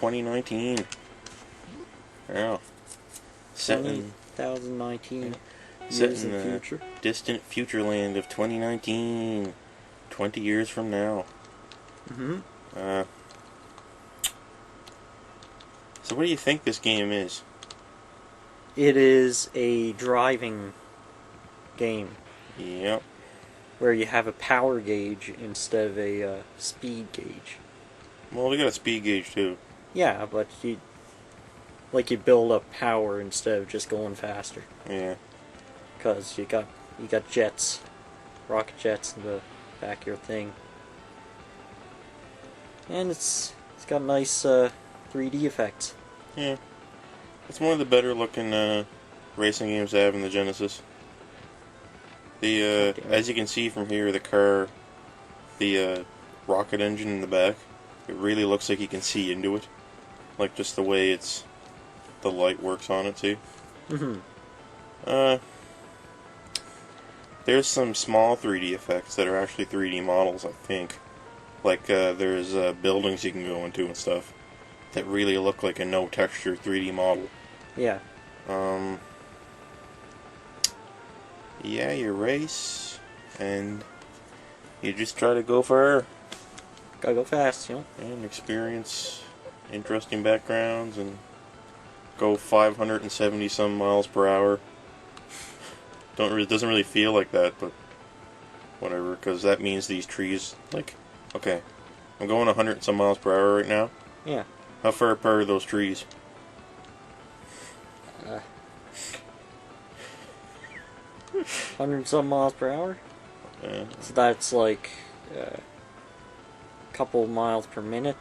2019. Yeah. Set in 2019. Set Years in in the future. distant future land of 2019. 20 years from now. Mm-hmm. So what do you think this game is? It is a driving game Yep. where you have a power gauge instead of a speed gauge. Well, we got a speed gauge too. Yeah, but you build up power instead of just going faster. Yeah. Because you got jets, rocket jets in the back of your thing, and it's got nice 3D effects. Yeah. It's one of the better looking racing games I have in the Genesis. The as you can see from here, the rocket engine in the back, it really looks like you can see into it, like just the way the light works on it too. Mm-hmm. There's some small 3D effects that are actually 3D models, I think. Like there's buildings you can go into and stuff that really look like a no texture 3D model. Yeah. Yeah, you race, and you just try to go far. Gotta go fast, And experience interesting backgrounds, and go 570 some miles per hour. Doesn't really feel like that, but whatever, because that means these trees, like, okay, I'm going 100 and some miles per hour right now. Yeah. How far apart are those trees? 100 some miles per hour? So that's like a couple miles per minute.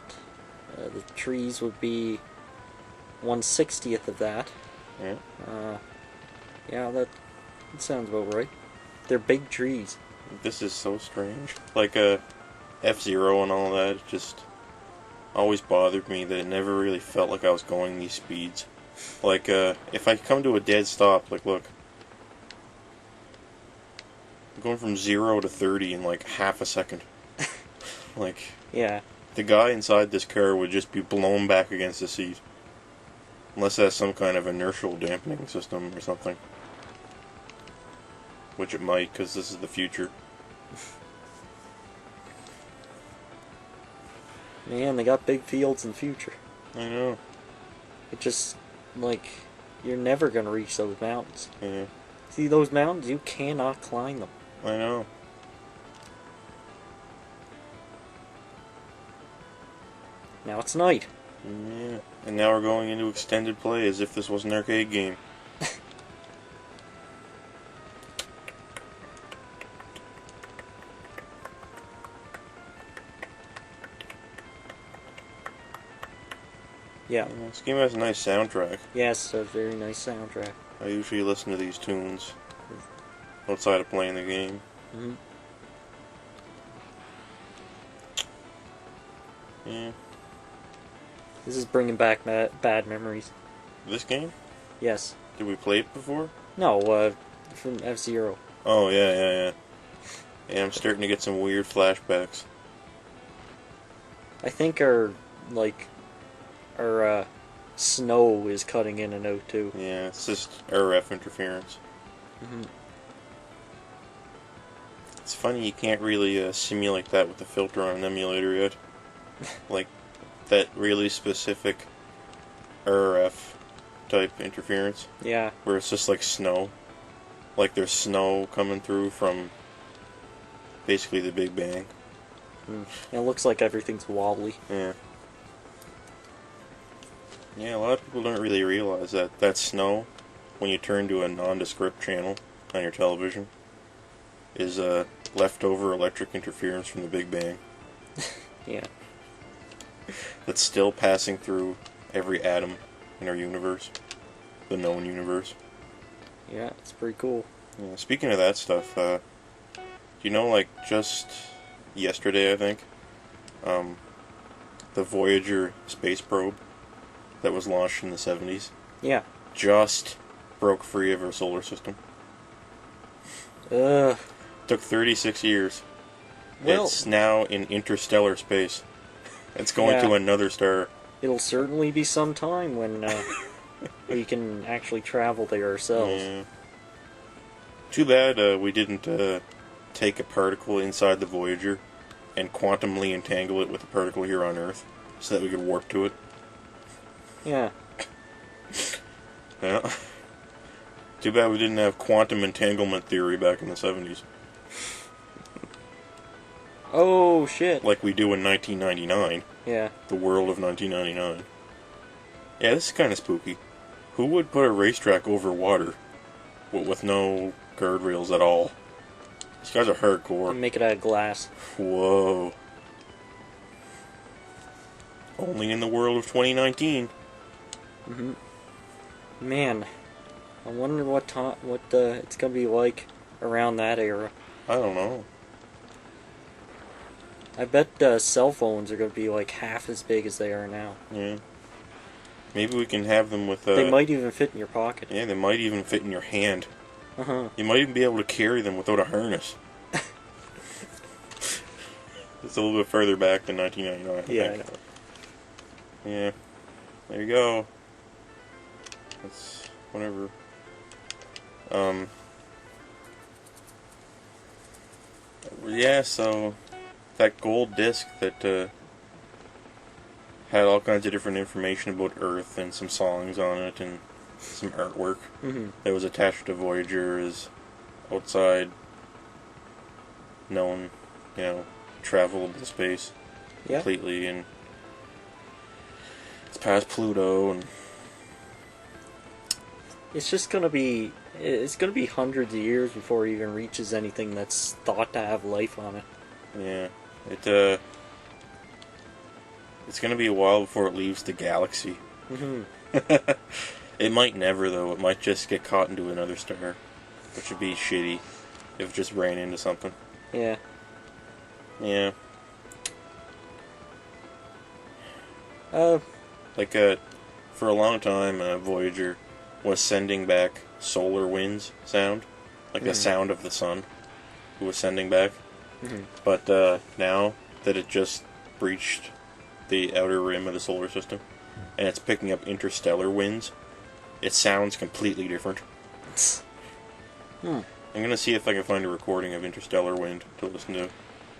The trees would be 1/60th of that. Yeah. Yeah, that sounds about right. They're big trees. This is so strange. Like F-Zero and all that, it just always bothered me that it never really felt like I was going these speeds. Like, if I come to a dead stop, like, look. I'm going from 0 to 30 in like half a second. Like, Yeah. the guy inside this car would just be blown back against the seat. Unless it has some kind of inertial dampening system or something. Which it might, because this is the future. Man, they got big fields in the future. I know. It just, like, you're never gonna reach those mountains. Yeah. See those mountains? You cannot climb them. I know. Now it's night. Yeah. And now we're going into extended play as if this was an arcade game. Yeah. This game has a nice soundtrack. Yes, a very nice soundtrack. I usually listen to these tunes outside of playing the game. Mm-hmm. Yeah. This is bringing back bad memories. This game? Yes. Did we play it before? No, from F-Zero. Oh, yeah. Yeah, I'm starting to get some weird flashbacks. I think our snow is cutting in and out too. Yeah, it's just RF interference. Mm-hmm. It's funny you can't really simulate that with the filter on an emulator yet. Like, that really specific RF type interference. Yeah. Where it's just like snow. Like there's snow coming through from basically the Big Bang. Mm. It looks like everything's wobbly. Yeah. Yeah, a lot of people don't really realize that snow, when you turn to a nondescript channel on your television, is leftover electric interference from the Big Bang. Yeah. That's still passing through every atom in our universe. The known universe. Yeah, it's pretty cool. Yeah, speaking of that stuff, you know, like, just yesterday, I think, the Voyager space probe that was launched in the 70s. Yeah. Just broke free of our solar system. Ugh. Took 36 years. Well, It's now in interstellar space. It's going to another star. it'll certainly be some time when we can actually travel there ourselves. Yeah. Too bad we didn't take a particle inside the Voyager and quantumly entangle it with a particle here on Earth so that we could warp to it. Yeah. Yeah. Too bad we didn't have quantum entanglement theory back in the 70s. Oh, shit. Like we do in 1999. Yeah. The world of 1999. Yeah, this is kind of spooky. Who would put a racetrack over water with no guardrails at all? These guys are hardcore. And make it out of glass. Whoa. Only in the world of 2019. Mm-hmm. Man, I wonder what it's gonna be like around that era. I don't know. I bet cell phones are gonna be like half as big as they are now. Yeah. Maybe we can have them with... they might even fit in your pocket. Yeah, they might even fit in your hand. Uh-huh. You might even be able to carry them without a harness. It's a little bit further back than 1999, Yeah, I I think. know. Yeah. There you go. That's... whatever. Yeah, so... that gold disc that, had all kinds of different information about Earth and some songs on it and some artwork that was attached to Voyager is outside known, travelable space completely, and it's past Pluto, and it's gonna be hundreds of years before it even reaches anything that's thought to have life on it. yeah, it's gonna be a while before it leaves the galaxy. It might never, though. It might just get caught into another star, which would be shitty if it just ran into something. Yeah. Yeah. Like, for a long time, Voyager was sending back solar winds sound, like the sound of the sun. It was sending back. But now that it just breached the outer rim of the solar system, and it's picking up interstellar winds, it sounds completely different. I'm gonna see if I can find a recording of interstellar wind to listen to.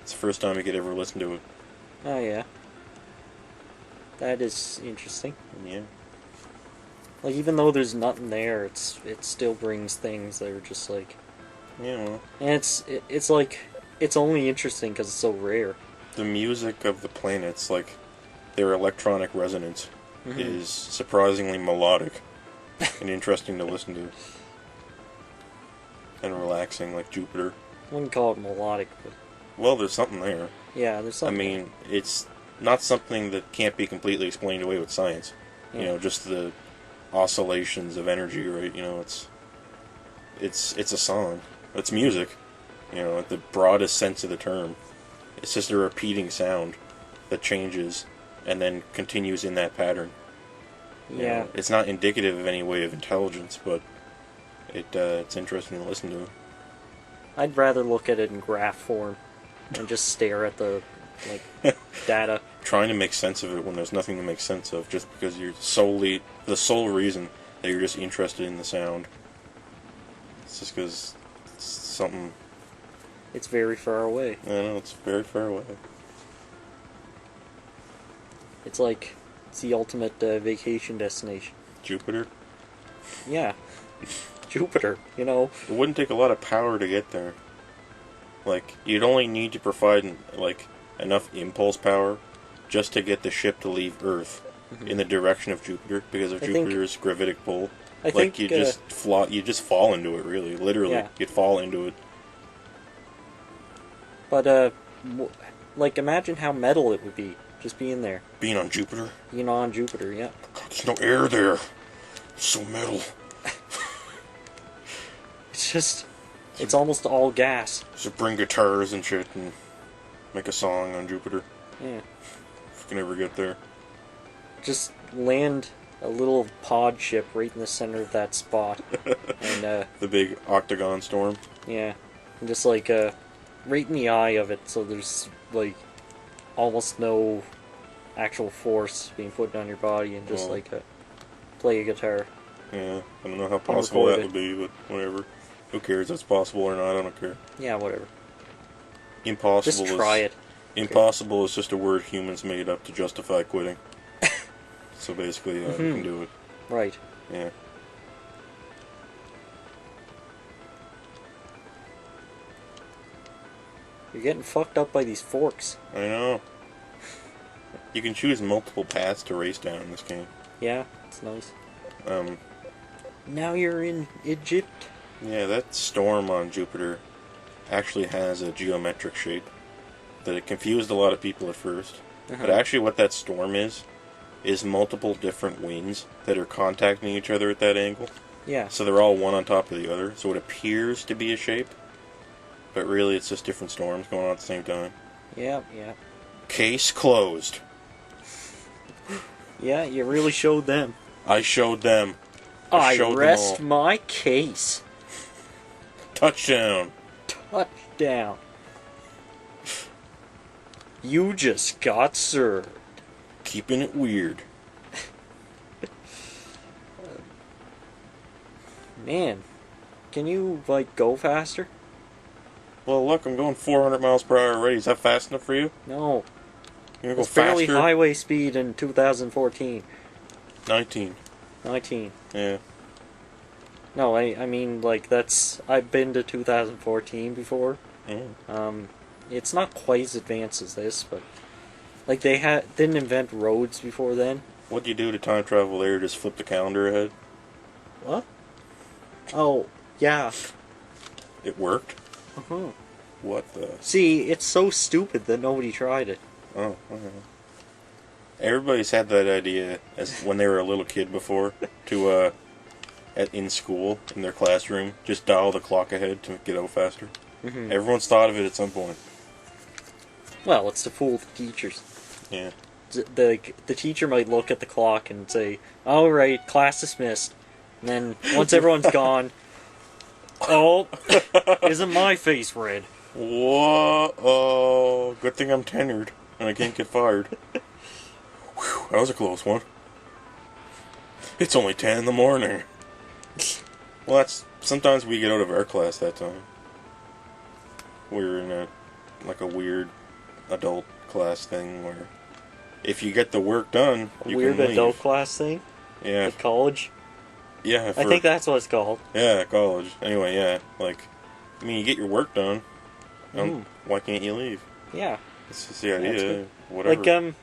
It's the first time I could ever listen to it. Oh yeah. That is interesting. Yeah. Like, even though there's nothing there, it still brings things that are just like... Yeah, well. And it's like... It's only interesting because it's so rare. The music of the planets, like, their electronic resonance, is surprisingly melodic and interesting to listen to. And relaxing, like Jupiter. I wouldn't call it melodic, but... Well, there's something there. Yeah, there's something. I mean, it's not something that can't be completely explained away with science. Yeah. Just the oscillations of energy, right? It's a song. It's music. At the broadest sense of the term. It's just a repeating sound that changes and then continues in that pattern. Yeah. It's not indicative of any way of intelligence, but it's interesting to listen to. I'd rather look at it in graph form and just stare at the data. Trying to make sense of it when there's nothing to make sense of, just because you're the sole reason that you're just interested in the sound. It's just because it's something. It's very far away. I know, it's very far away. It's the ultimate vacation destination. Jupiter? Yeah. Jupiter, It wouldn't take a lot of power to get there. You'd only need to provide, enough impulse power just to get the ship to leave Earth in the direction of Jupiter because of Jupiter's gravitic pull. You just fall into it, really. Literally. Yeah. You'd fall into it. But, imagine how metal it would be, just being there. Being on Jupiter? Being on Jupiter, yeah. God, there's no air there. It's so metal. It's almost all gas. So bring guitars and shit and make a song on Jupiter. Yeah. If we can ever get there. Just land a little pod ship right in the center of that spot. And, the big octagon storm. Yeah. And just, right in the eye of it, so there's, almost no actual force being put on your body and just Well, play a guitar. Yeah, I don't know how possible that would be, but whatever. Who cares if it's possible or not? I don't care. Yeah, whatever. Impossible. Just try it. Impossible is just a word humans made up to justify quitting. So basically, you can do it. Right. Yeah. You're getting fucked up by these forks. I know. You can choose multiple paths to race down in this game. Yeah, it's nice. Um, Now you're in Egypt. Yeah, that storm on Jupiter actually has a geometric shape. That it confused a lot of people at first. But actually what that storm is multiple different winds that are contacting each other at that angle. Yeah. So they're all one on top of the other. So it appears to be a shape. But really it's just different storms going on at the same time. Yeah, yeah. Case closed. Yeah, you really showed them. I showed them. I showed rest them all. my case. Touchdown. Touchdown. You just got served. Keeping it weird. Man, can you, go faster? Well, look, I'm going 400 miles per hour already. Is that fast enough for you? No. You gonna go It's barely faster? highway speed in 2014. 19. 19. Yeah. No, I mean, that's... I've been to 2014 before. Mm. It's not quite as advanced as this, but... they didn't invent roads before then. What'd you do to time travel there? Just flip the calendar ahead? What? Oh, yeah. It worked? Uh-huh. What the... See, it's so stupid that nobody tried it. Oh, okay. Everybody's had that idea as when they were a little kid before to, in school, in their classroom, just dial the clock ahead to get out faster. Mm-hmm. Everyone's thought of it at some point. Well, it's to fool the teachers. Yeah. The teacher might look at the clock and say, "All right, class dismissed." And then once everyone's gone, oh, isn't my face red? Whoa! Oh, good thing I'm tenured and I can't get fired. Whew, that was a close one. It's only 10 in the morning. Well, that's sometimes we get out of our class that time. We're in a weird adult class thing where if you get the work done, you Weird can leave. adult class thing? Yeah. Like college? Yeah. I think that's what it's called. Yeah, college. Anyway, yeah. You get your work done. Why can't you leave? Yeah. That's just the idea. Good. Whatever.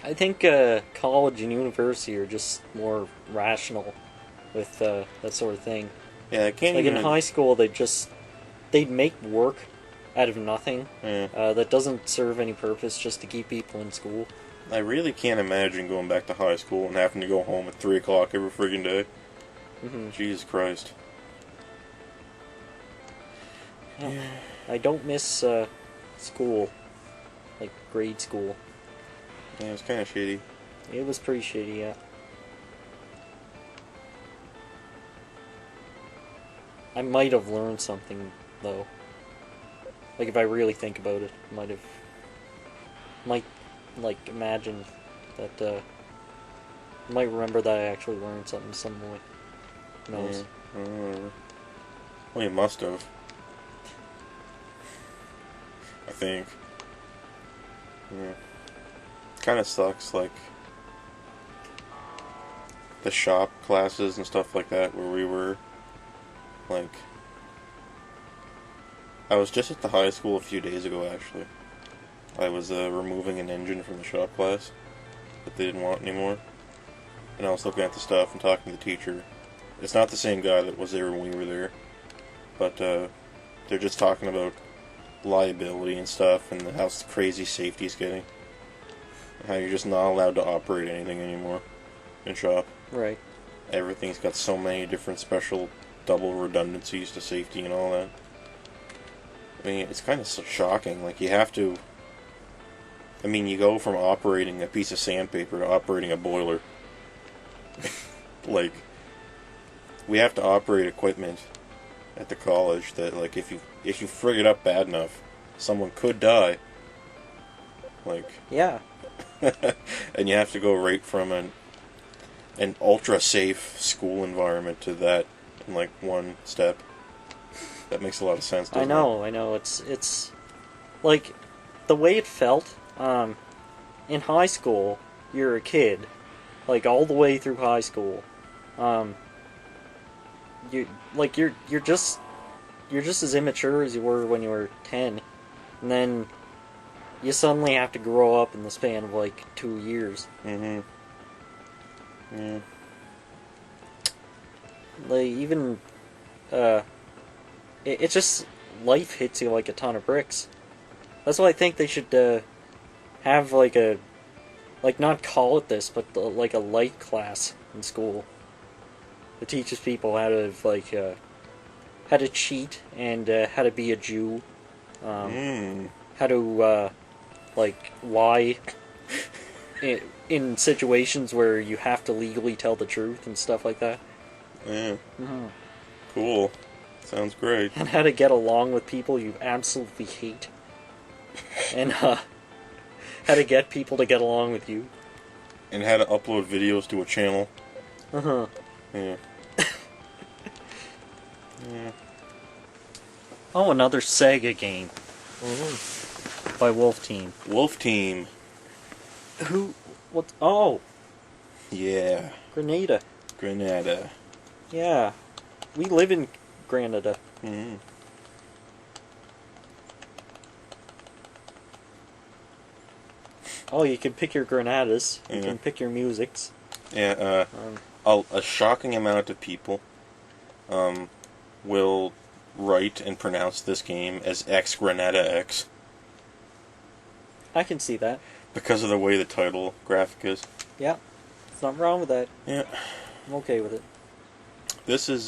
I think college and university are just more rational with that sort of thing. Yeah, I can't even... in high school, they'd make work out of nothing. Yeah. That doesn't serve any purpose, just to keep people in school. I really can't imagine going back to high school and having to go home at 3 o'clock every friggin' day. Mm-hmm. Jesus Christ. Yeah. I don't miss school, grade school. Yeah, it was kind of shitty. It was pretty shitty, yeah. I might have learned something, though. If I really think about it, might imagine that, might remember that I actually learned something some way. Who knows? Yeah. Well, you must have. I think. Yeah. Kind of sucks, the shop classes and stuff like that where we were, I was just at the high school a few days ago, actually. I was removing an engine from the shop class that they didn't want anymore. And I was looking at the stuff and talking to the teacher. It's not the same guy that was there when we were there. But they're just talking about liability and stuff and how crazy safety's getting. How you're just not allowed to operate anything anymore in shop. Right. Everything's got so many different special double redundancies to safety and all that. I mean, it's kind of shocking. You have to... you go from operating a piece of sandpaper to operating a boiler. We have to operate equipment at the college that, if you frig it up bad enough, someone could die. Yeah. And you have to go right from an ultra safe school environment to that in like one step. That makes a lot of sense, doesn't it? I know. It's like the way it felt. In high school, you're a kid, like all the way through high school. Um, you're just as immature as you were when you were 10, and then you suddenly have to grow up in the span of like 2 years. Mm-hmm. Yeah. Like even it's just life hits you like a ton of bricks. That's why I think they should have like not call it this, but like a light class in school. It teaches people how to how to cheat and how to be a Jew, how to like lie in situations where you have to legally tell the truth and stuff like that. Yeah. Mm-hmm. Cool. Sounds great. And how to get along with people you absolutely hate. And how to get people to get along with you. And how to upload videos to a channel. Uh-huh. Yeah. Yeah. Oh, another Sega game. By Wolf Team. Wolf Team. Who? What? Oh, Yeah. Grenada. Grenada. Yeah. We live in Grenada. Mm-hmm. Oh, you can pick your Grenadas. You Yeah. can pick your musics. Yeah, a shocking amount of people will write and pronounce this game as X Grenada X I can see that. because of the way the title graphic is. Yeah. There's nothing wrong with that. Yeah. I'm okay with it. This is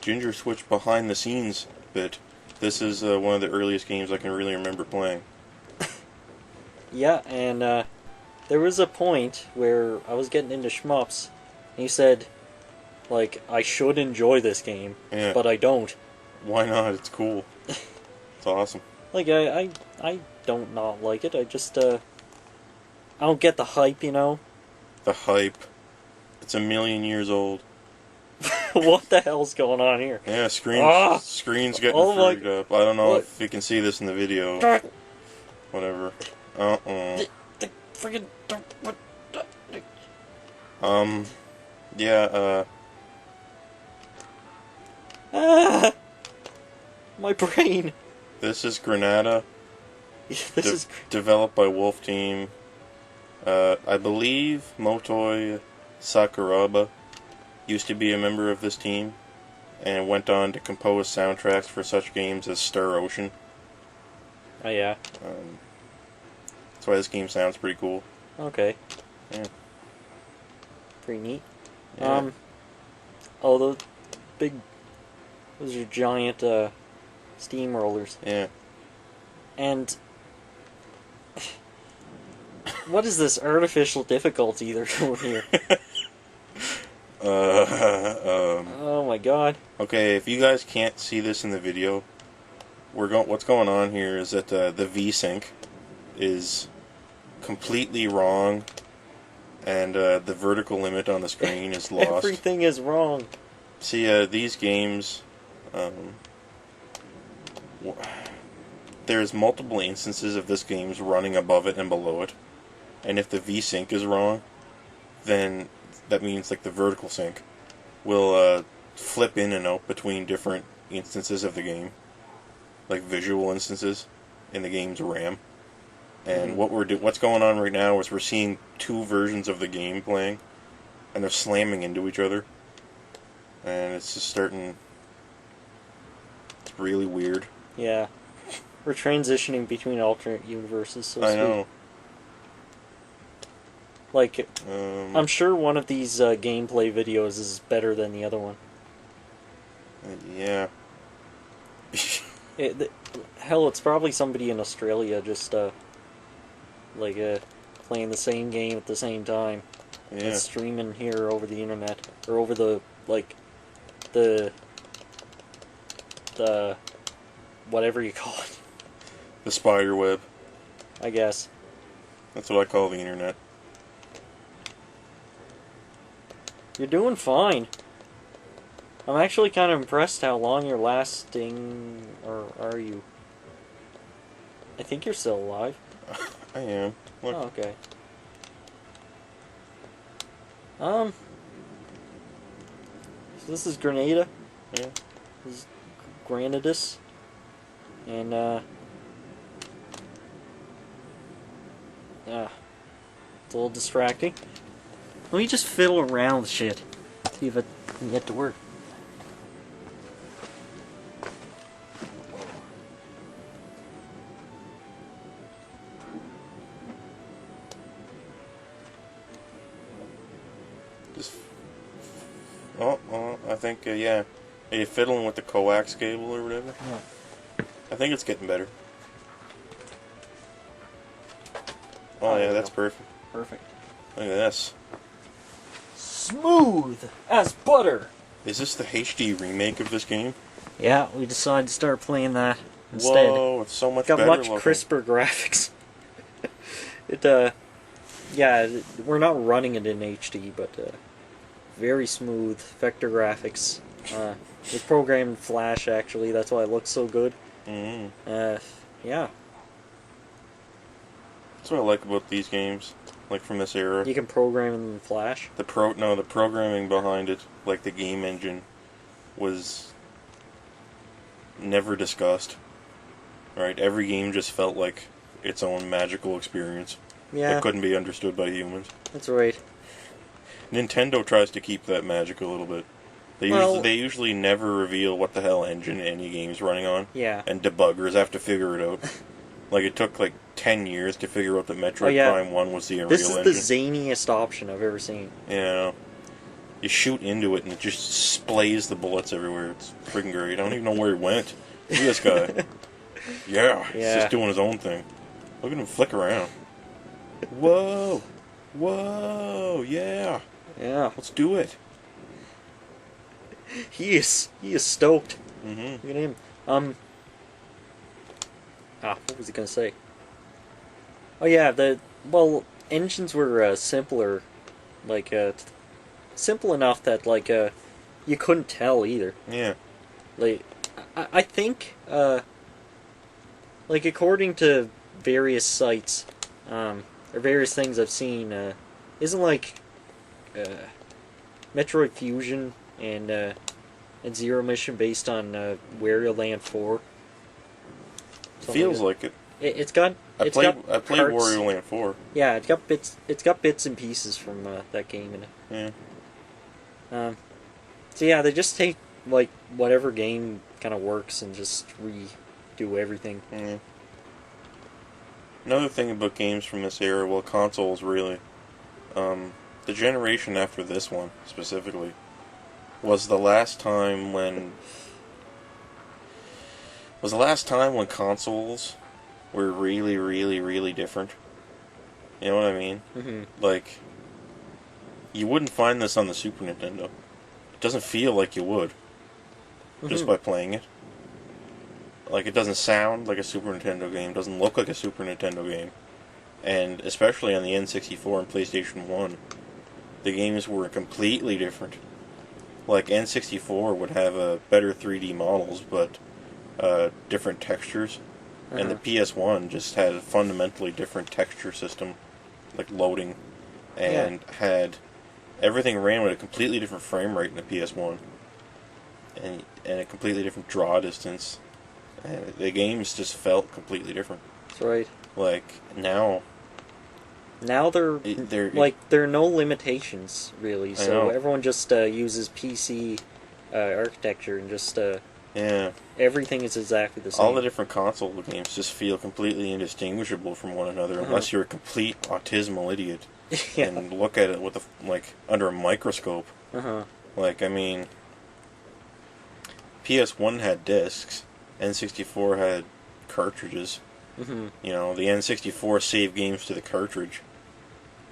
Ginger Switch behind the scenes bit. This is one of the earliest games I can really remember playing. Yeah, and there was a point where I was getting into shmups, and he said, like, I should enjoy this game, Yeah. but I don't. Why not? It's cool. It's awesome. Like, I don't not like it. I just, I don't get the hype, you know? The hype. It's a million years old. What the hell's going on here? Yeah, Ah! screen's getting Oh my- freaked up. I don't know What? if you can see this in the video. Whatever. The friggin' what? Yeah, Ah! My brain. this is Granada, This is developed by Wolf Team. I believe Motoi Sakuraba used to be a member of this team, and went on to compose soundtracks for such games as Star Ocean. Oh yeah. That's why this game sounds pretty cool. Okay. Yeah. Pretty neat. Yeah. Oh, those are giant steamrollers. Yeah. And what is this artificial difficulty they're doing here? Oh my god. Okay, if you guys can't see this in the video, what's going on here is that the V-Sync is completely wrong, and the vertical limit on the screen is lost. Everything is wrong. See, these games, there's multiple instances of this game's running above it and below it, and if the V-Sync is wrong, then that means like the vertical sync will flip in and out between different instances of the game, like visual instances in the game's RAM. And what's going on right now is we're seeing two versions of the game playing, and they're slamming into each other, and it's just starting. It's really weird. Yeah. We're transitioning between alternate universes, so to I speak. know. Like, I'm sure one of these gameplay videos is better than the other one. Yeah. Hell, it's probably somebody in Australia just, playing the same game at the same time. Yeah. And streaming here over the internet. Or over the, the whatever you call it, The spider web. I guess. That's what I call the internet. You're doing fine. I'm actually kind of impressed how long you're lasting, or are you? I think you're still alive. I am. Look. Oh, okay. So this is Grenada. Yeah. This is Granadus. And, it's a little distracting. Let me just fiddle around with shit. See if it can get to work. Just. Oh, I think, yeah. Are you fiddling with the coax cable or whatever? Yeah. I think it's getting better. Oh, yeah, that's perfect. Perfect. Look at this. Smooth as butter. Is this the HD remake of this game? Yeah, we decided to start playing that instead. Whoa, it's so much Got better much looking. crisper graphics. Yeah, we're not running it in HD, but very smooth vector graphics. It's programmed in Flash, actually. That's why it looks so good. Mm-hmm. Yeah. That's what I like about these games, like from this era. You can program them in Flash. The programming behind it, like the game engine, was never discussed. Right? Every game just felt like its own magical experience Yeah, that couldn't be understood by humans. that's right. Nintendo tries to keep that magic a little bit. They usually never reveal what the hell engine any game's running on. Yeah. And debuggers have to figure it out. Like, it took like 10 years to figure out that Metroid Prime 1 was the Unreal This is engine. the zaniest option I've ever seen. Yeah. You shoot into it and it just sprays the bullets everywhere. It's freaking great. I don't even know where he went. Look at this guy. Yeah, he's just doing his own thing. Look at him flick around. Whoa! Whoa! Yeah! Yeah. Let's do it. He is stoked. Mm-hmm. Look at him. What was he gonna say? Oh yeah, engines were simpler, like simple enough that you couldn't tell either. Yeah. Like I think according to various sites or various things I've seen, isn't Metroid Fusion and Zero Mission based on Wario Land 4? Feels like it. It's got. I played Wario Land 4. Yeah, it's got bits. It's got bits and pieces from that game in it. Yeah. So yeah, they just take whatever game kind of works and just redo everything. Yeah. Another thing about games from this era, well, consoles really, the generation after this one specifically, was the last time when consoles were really, really, really different. You know what I mean? Mm-hmm. Like, you wouldn't find this on the Super Nintendo. It doesn't feel like you would, just by playing it. Like, it doesn't sound like a Super Nintendo game, doesn't look like a Super Nintendo game. And especially on the N64 and PlayStation 1, the games were completely different. Like, N64 would have better 3D models, but different textures. And the PS1 just had a fundamentally different texture system, like loading, and had everything ran with a completely different frame rate in the PS1, and a completely different draw distance. And the games just felt completely different. That's right. Like now there are no limitations really. So everyone just uses PC architecture and just everything is exactly the same. All the different console games just feel completely indistinguishable from one another unless you're a complete autismal idiot and look at it with under a microscope. Like, I mean, PS1 had discs. N64 had cartridges. You know, the N64 saved games to the cartridge.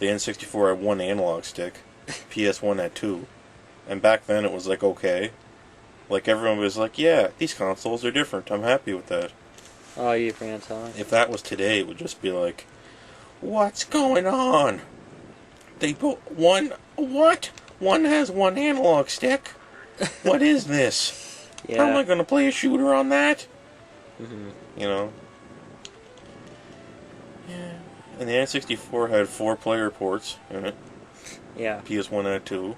The N64 had one analog stick. PS1 had two. And back then it was like, okay. Like, everyone was like, yeah, these consoles are different. I'm happy with that. Oh, you fantastic. If that was today, it would just be like, What's going on? They put one... What? One has one analog stick? What is this? Yeah. How am I going to play a shooter on that? Mm-hmm. You know? Yeah. And the N64 had 4 player ports in it. Yeah. PS1 had 2.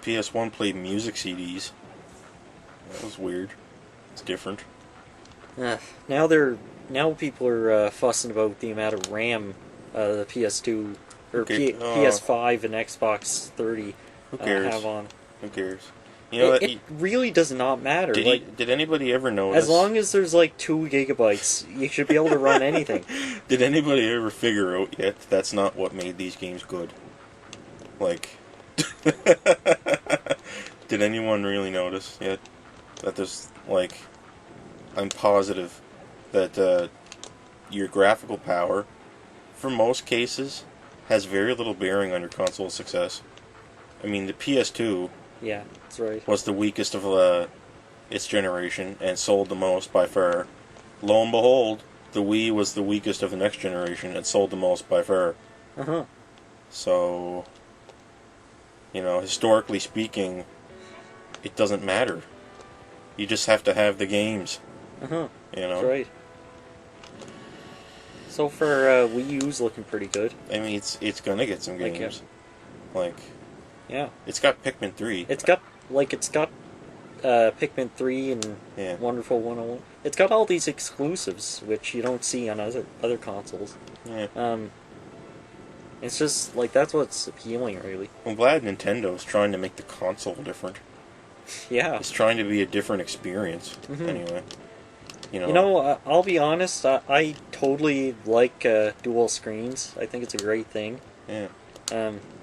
PS1 played music CDs. That was weird. It's different. Now people are fussing about the amount of RAM the PS2 or PS5 and Xbox 30 Who cares? have on. Who cares? You know It really does not matter. Did anybody ever notice? As long as there's like 2 gigabytes, you should be able to run anything. Did anybody ever figure out yet that's not what made these games good? Like, did anyone really notice yet that there's like, I'm positive that your graphical power, for most cases, has very little bearing on your console's success. I mean, the PS2 Yeah, that's right. was the weakest of its generation and sold the most by far. Lo and behold, the Wii was the weakest of the next generation and sold the most by far. Uh-huh. So, historically speaking, it doesn't matter. You just have to have the games. Uh-huh. That's right. So far, Wii U's looking pretty good. I mean, it's gonna get some games. Yeah. It's got Pikmin 3. It's got Pikmin 3 and Wonderful 101. It's got all these exclusives, which you don't see on other consoles. Yeah. It's just, that's what's appealing, really. I'm glad Nintendo's trying to make the console different. Yeah. It's trying to be a different experience, anyway. I'll be honest, I totally like dual screens. I think it's a great thing. Yeah.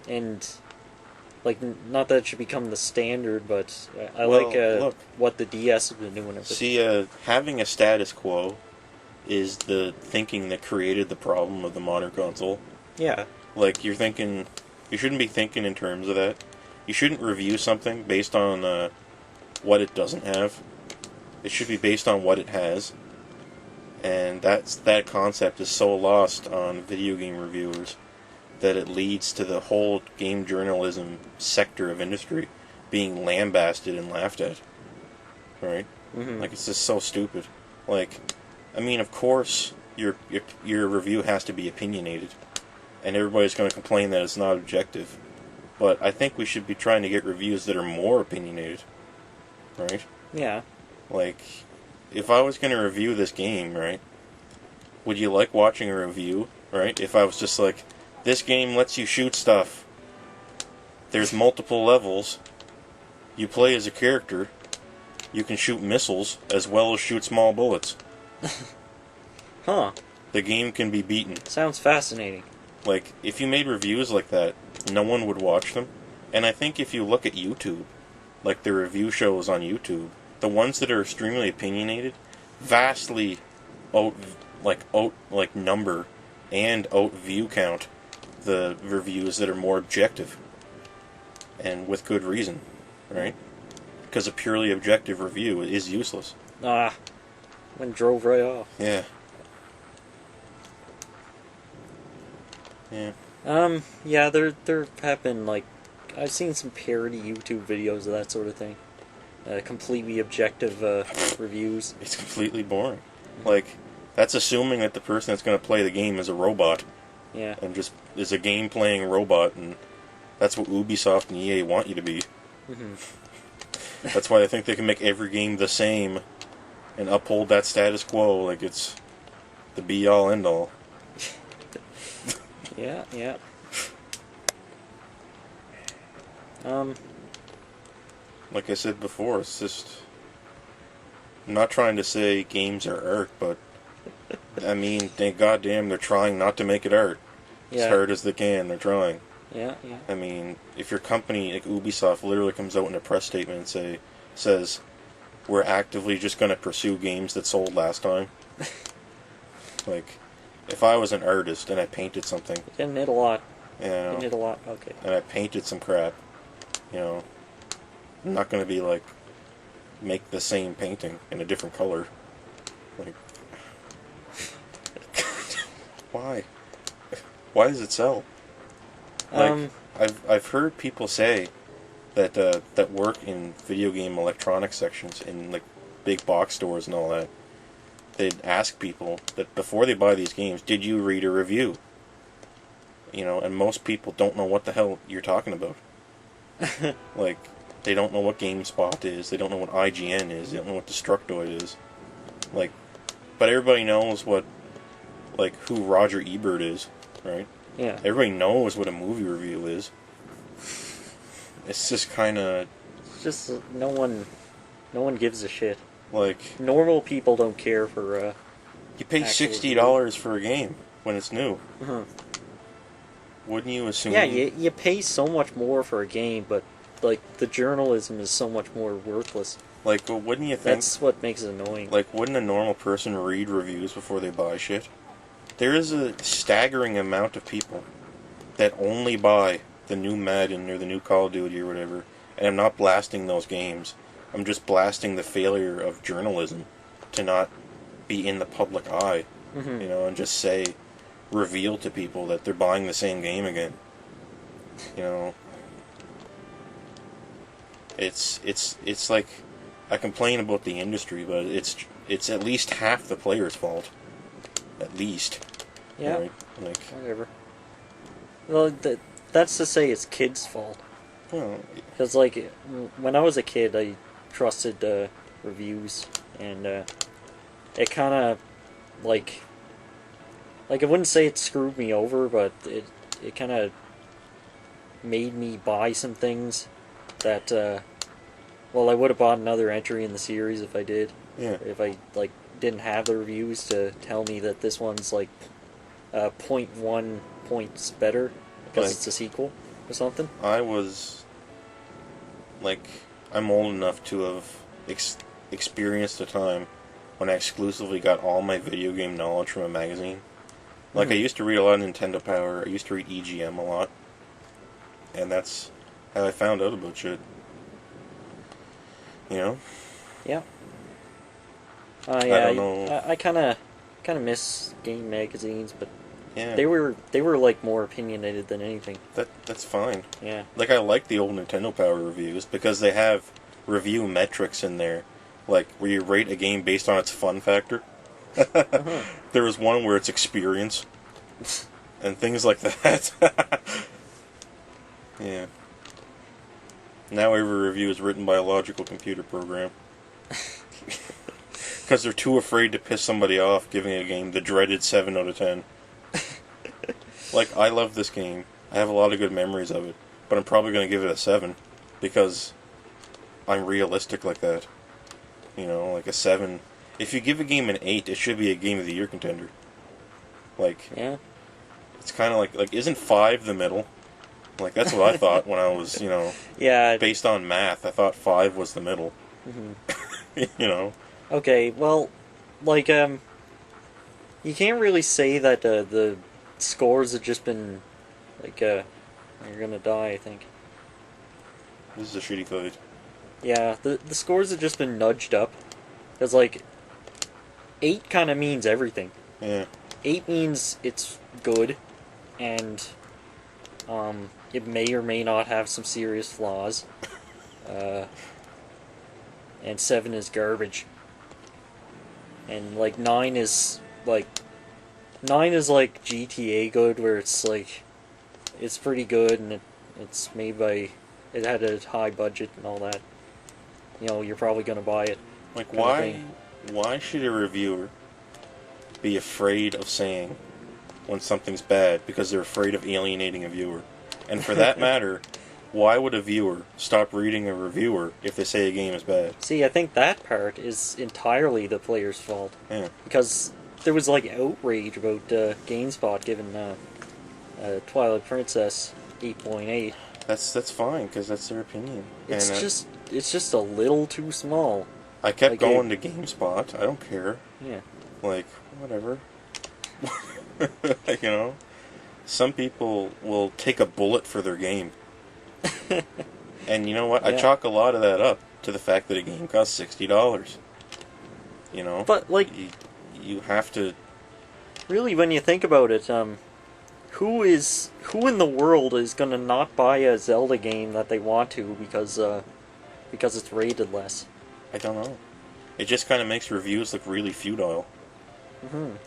And, not that it should become the standard, but I like what the DS has been doing. See, having a status quo is the thinking that created the problem of the modern console. Yeah. You shouldn't be thinking in terms of that. You shouldn't review something based on what it doesn't have. It should be based on what it has. And that concept is so lost on video game reviewers that it leads to the whole game journalism sector of industry being lambasted and laughed at. Right? Mm-hmm. It's just so stupid. Of course, your review has to be opinionated. And everybody's going to complain that it's not objective. But I think we should be trying to get reviews that are more opinionated. Right? Yeah. If I was going to review this game, right, would you like watching a review, right? If I was just like, this game lets you shoot stuff. There's multiple levels. You play as a character. You can shoot missiles as well as shoot small bullets. Huh. The game can be beaten. Sounds fascinating. If you made reviews like that, no one would watch them. And I think if you look at YouTube, the review shows on YouTube, the ones that are extremely opinionated vastly number and out view count the reviews that are more objective. And with good reason, right? Because a purely objective review is useless. When drove right off. Yeah. Yeah. Yeah, there have been, I've seen some parody YouTube videos of that sort of thing. Completely objective reviews. It's completely boring. That's assuming that the person that's going to play the game is a robot. Yeah. And just is a game-playing robot, and that's what Ubisoft and EA want you to be. Mm-hmm. That's why I think they can make every game the same and uphold that status quo it's the be-all, end-all. Yeah. Like I said before, it's just... I'm not trying to say games are art, but... thank goddamn they're trying not to make it art. Yeah. As hard as they can, they're trying. Yeah. If your company, like Ubisoft, literally comes out in a press statement and says, we're actively just going to pursue games that sold last time. If I was an artist and I painted something... Didn't hit a lot. Yeah. Didn't hit a lot, okay. And I painted some crap, I'm not going to be make the same painting in a different color. Why? Why does it sell? Like, I've heard people say that that work in video game electronics sections in like big box stores and all that. They'd ask people that before they buy these games, did you read a review? You know, and most people don't know what the hell you're talking about. Like, they don't know what GameSpot is, they don't know what IGN is, they don't know what Destructoid is. Like, but everybody knows what, like, who Roger Ebert is, right? Yeah. Everybody knows what a movie review is. It's just kind of... It's just no one gives a shit. Like... Normal people don't care for, You pay $60 for a game when it's new. Mm-hmm. Wouldn't you assume... Yeah, you pay so much more for a game, but, like, the journalism is so much more worthless. Like, wouldn't you think... That's what makes it annoying. Like, wouldn't a normal person read reviews before they buy shit? There is a staggering amount of people that only buy the new Madden or the new Call of Duty or whatever, and I'm not blasting those games. I'm just blasting the failure of journalism to not be in the public eye, Mm-hmm. you know, and just say, reveal to people that they're buying the same game again. You know, it's like, I complain about the industry, but it's at least half the player's fault. At least. Yeah. Right? Like, whatever. Well, that's to say it's kids' fault. well, Because, like, when I was a kid, I trusted reviews, and it kind of, like, I wouldn't say it screwed me over, but it kind of made me buy some things that, well, I would have bought another entry in the series if I did. yeah. If I, like, didn't have the reviews to tell me that this one's, like, 0.1 points better because Like, it's a sequel or something. I was, like, I'm old enough to have experienced a time when I exclusively got all my video game knowledge from a magazine. Like, I used to read a lot of Nintendo Power, I used to read EGM a lot, and that's how I found out about shit. You know? Yeah. I don't know. I kind of miss game magazines, but Yeah. they were like more opinionated than anything. That's fine. Yeah. Like, I like the old Nintendo Power reviews because they have review metrics in there, like where you rate a game based on its fun factor. There was one where it's experience and things like that. Yeah. Now every review is written by a logical computer program. Because they're too afraid to piss somebody off giving a game the dreaded 7 out of 10. Like, I love this game. I have a lot of good memories of it. But I'm probably going to give it a 7. Because I'm realistic like that. You know, like a 7. If you give a game an 8, it should be a Game of the Year contender. Like, Yeah. it's kind of like, isn't 5 the middle? Like, that's what I thought when I was, you know, Yeah. based on math, I thought 5 was the middle. Mhm. You know? Okay. Well, like you can't really say that the scores have just been like you're gonna die. I think. This is a shitty fight. Yeah. The scores have just been nudged up. Because like 8 kind of means everything. Yeah. 8 means it's good, and it may or may not have some serious flaws. And 7 is garbage. And like 9 is like GTA good, where it's like it's pretty good, and it's made by, it had a high budget and all that. You know, you're probably gonna buy it. Like, kind of thing. why should a reviewer be afraid of saying when something's bad because they're afraid of alienating a viewer? And for that matter, why would a viewer stop reading a reviewer if they say a game is bad? See, I think that part is entirely the player's fault. Yeah. Because there was like outrage about GameSpot giving Twilight Princess 8.8. That's fine, because that's their opinion. It's And, just a little too small. I kept like going to GameSpot. I don't care. Yeah. Like, whatever. You know? Some people will take a bullet for their game. And you know what? I Yeah. chalk a lot of that up to the fact that a game costs $60. You know? But like, You have to... Really, when you think about it, who in the world is gonna not buy a Zelda game that they want to because it's rated less? I don't know. It just kind of makes reviews look really futile. Mm-hmm.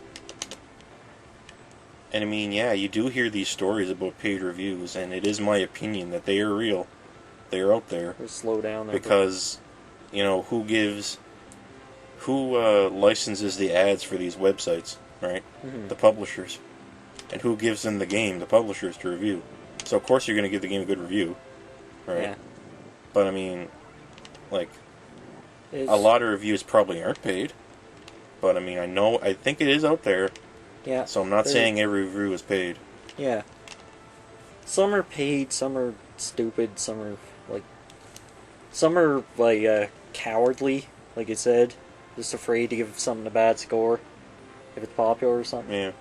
And I mean, yeah, you do hear these stories about paid reviews, and it is my opinion that they are real. They are out there. Just slow down there. Because, you know, who licenses the ads for these websites, right? Mm-hmm. The publishers. And who gives them the game? The publishers to review. So of course you're going to give the game a good review, right? Yeah. But I mean, like, a lot of reviews probably aren't paid. But I mean, I think it is out there. Yeah. So I'm not saying every review is paid. Yeah. Some are paid, some are stupid, some are cowardly, like I said, just afraid to give something a bad score if it's popular or something. Yeah.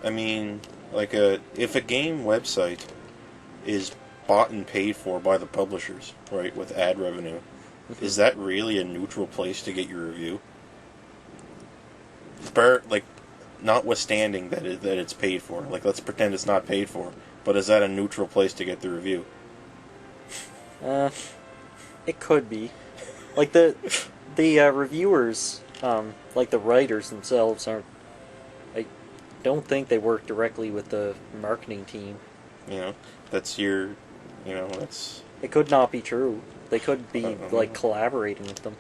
I mean, like if a game website is bought and paid for by the publishers, right, with ad revenue, Mm-hmm. is that really a neutral place to get your review? Like, notwithstanding that it's paid for. Like, let's pretend it's not paid for. But is that a neutral place to get the review? It could be. Like the reviewers, like the writers themselves aren't. I don't think they work directly with the marketing team. You know, that's your. You know, that's. It could not be true. They could be like collaborating with them,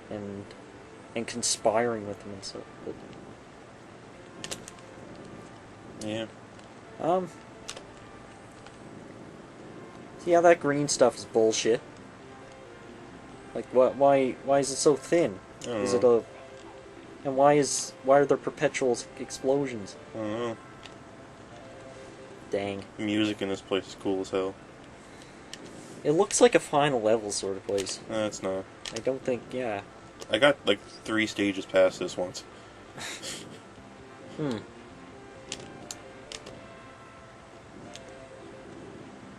and conspiring with them and stuff. But, yeah. Yeah, that green stuff is bullshit. Like, what? Why is it so thin? Is it a? And why are there perpetual explosions? I don't know. Dang. Music in this place is cool as hell. It looks like a final level sort of place. No, it's not. I don't think. Yeah. I got like 3 stages past this once.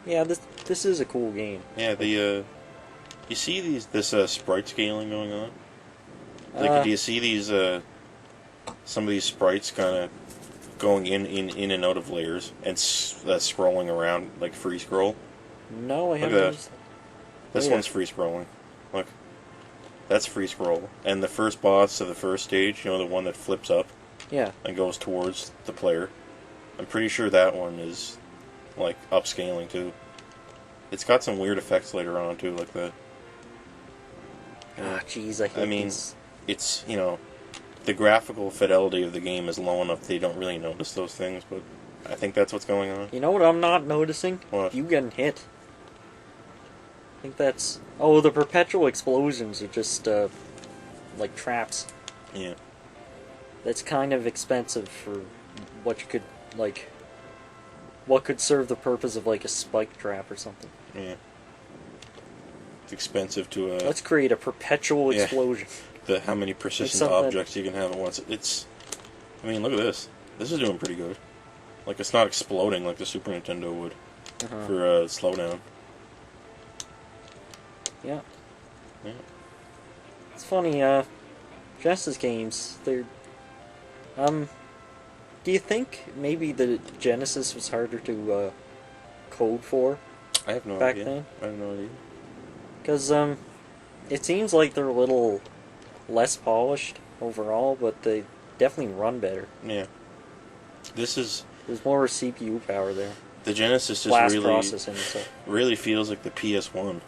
Yeah, this is a cool game. Yeah, you see this sprite scaling going on? Like, do you see these some of these sprites kind of going in and out of layers and scrolling around like free scroll? No, I Look haven't. at that. This one's free scrolling. Look, that's free scroll. And the first boss of the first stage, you know, the one that flips up, Yeah. and goes towards the player. I'm pretty sure that one is like upscaling too. It's got some weird effects later on too, like that. Ah, jeez, I hate these. It's, you know, the graphical fidelity of the game is low enough they don't really notice those things, but I think that's what's going on. You know what I'm not noticing? What? You getting hit. I think that's... Oh, the perpetual explosions are just, like traps. Yeah. That's kind of expensive for what you could, like... What could serve the purpose of, like, a spike trap or something. Yeah. It's expensive to, Let's create a perpetual explosion. How many persistent objects you can have at once. I mean, look at this. This is doing pretty good. Like, it's not exploding like the Super Nintendo would for slowdown. Yeah. Yeah. It's funny, Genesis games, they're... Do you think maybe the Genesis was harder to, code for? I have no back idea. then? I have no idea. Because, it seems like they're a little less polished overall, but they definitely run better. Yeah. There's more CPU power there. The Genesis just Blast processing and stuff. really feels like the PS1.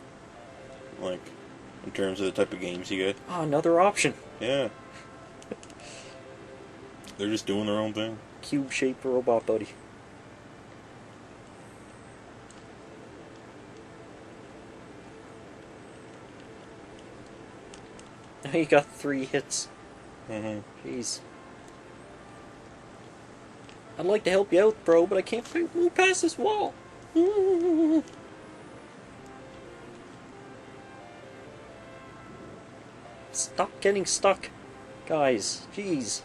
Like, in terms of the type of games you get. Oh, another option. Yeah. They're just doing their own thing. Cube-shaped robot buddy. Now you got 3 hits. Jeez. I'd like to help you out, bro, but I can't move past this wall. Stop getting stuck. Guys, jeez.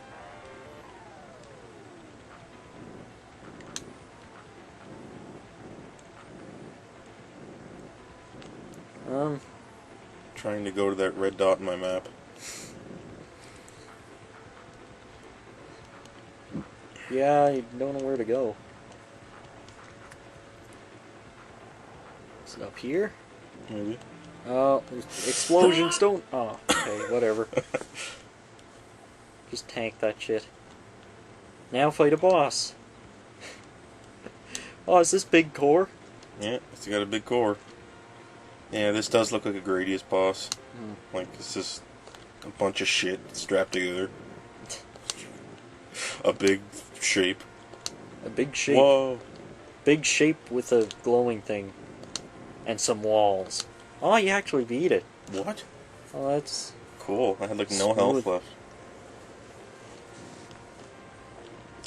Trying to go to that red dot in my map. Yeah, you don't know where to go. Is it up here? Maybe. Oh, explosions don't... Oh, okay, whatever. Just tank that shit. Now fight a boss. Oh, is this big core? Yeah, it's got a big core. Yeah, this does look like a Gradius boss. Like, it's just a bunch of shit strapped together. A big shape. A big shape. Whoa! Big shape with a glowing thing. And some walls. Oh, you actually beat it. What? Oh, that's... Cool. I had like no health smooth. left.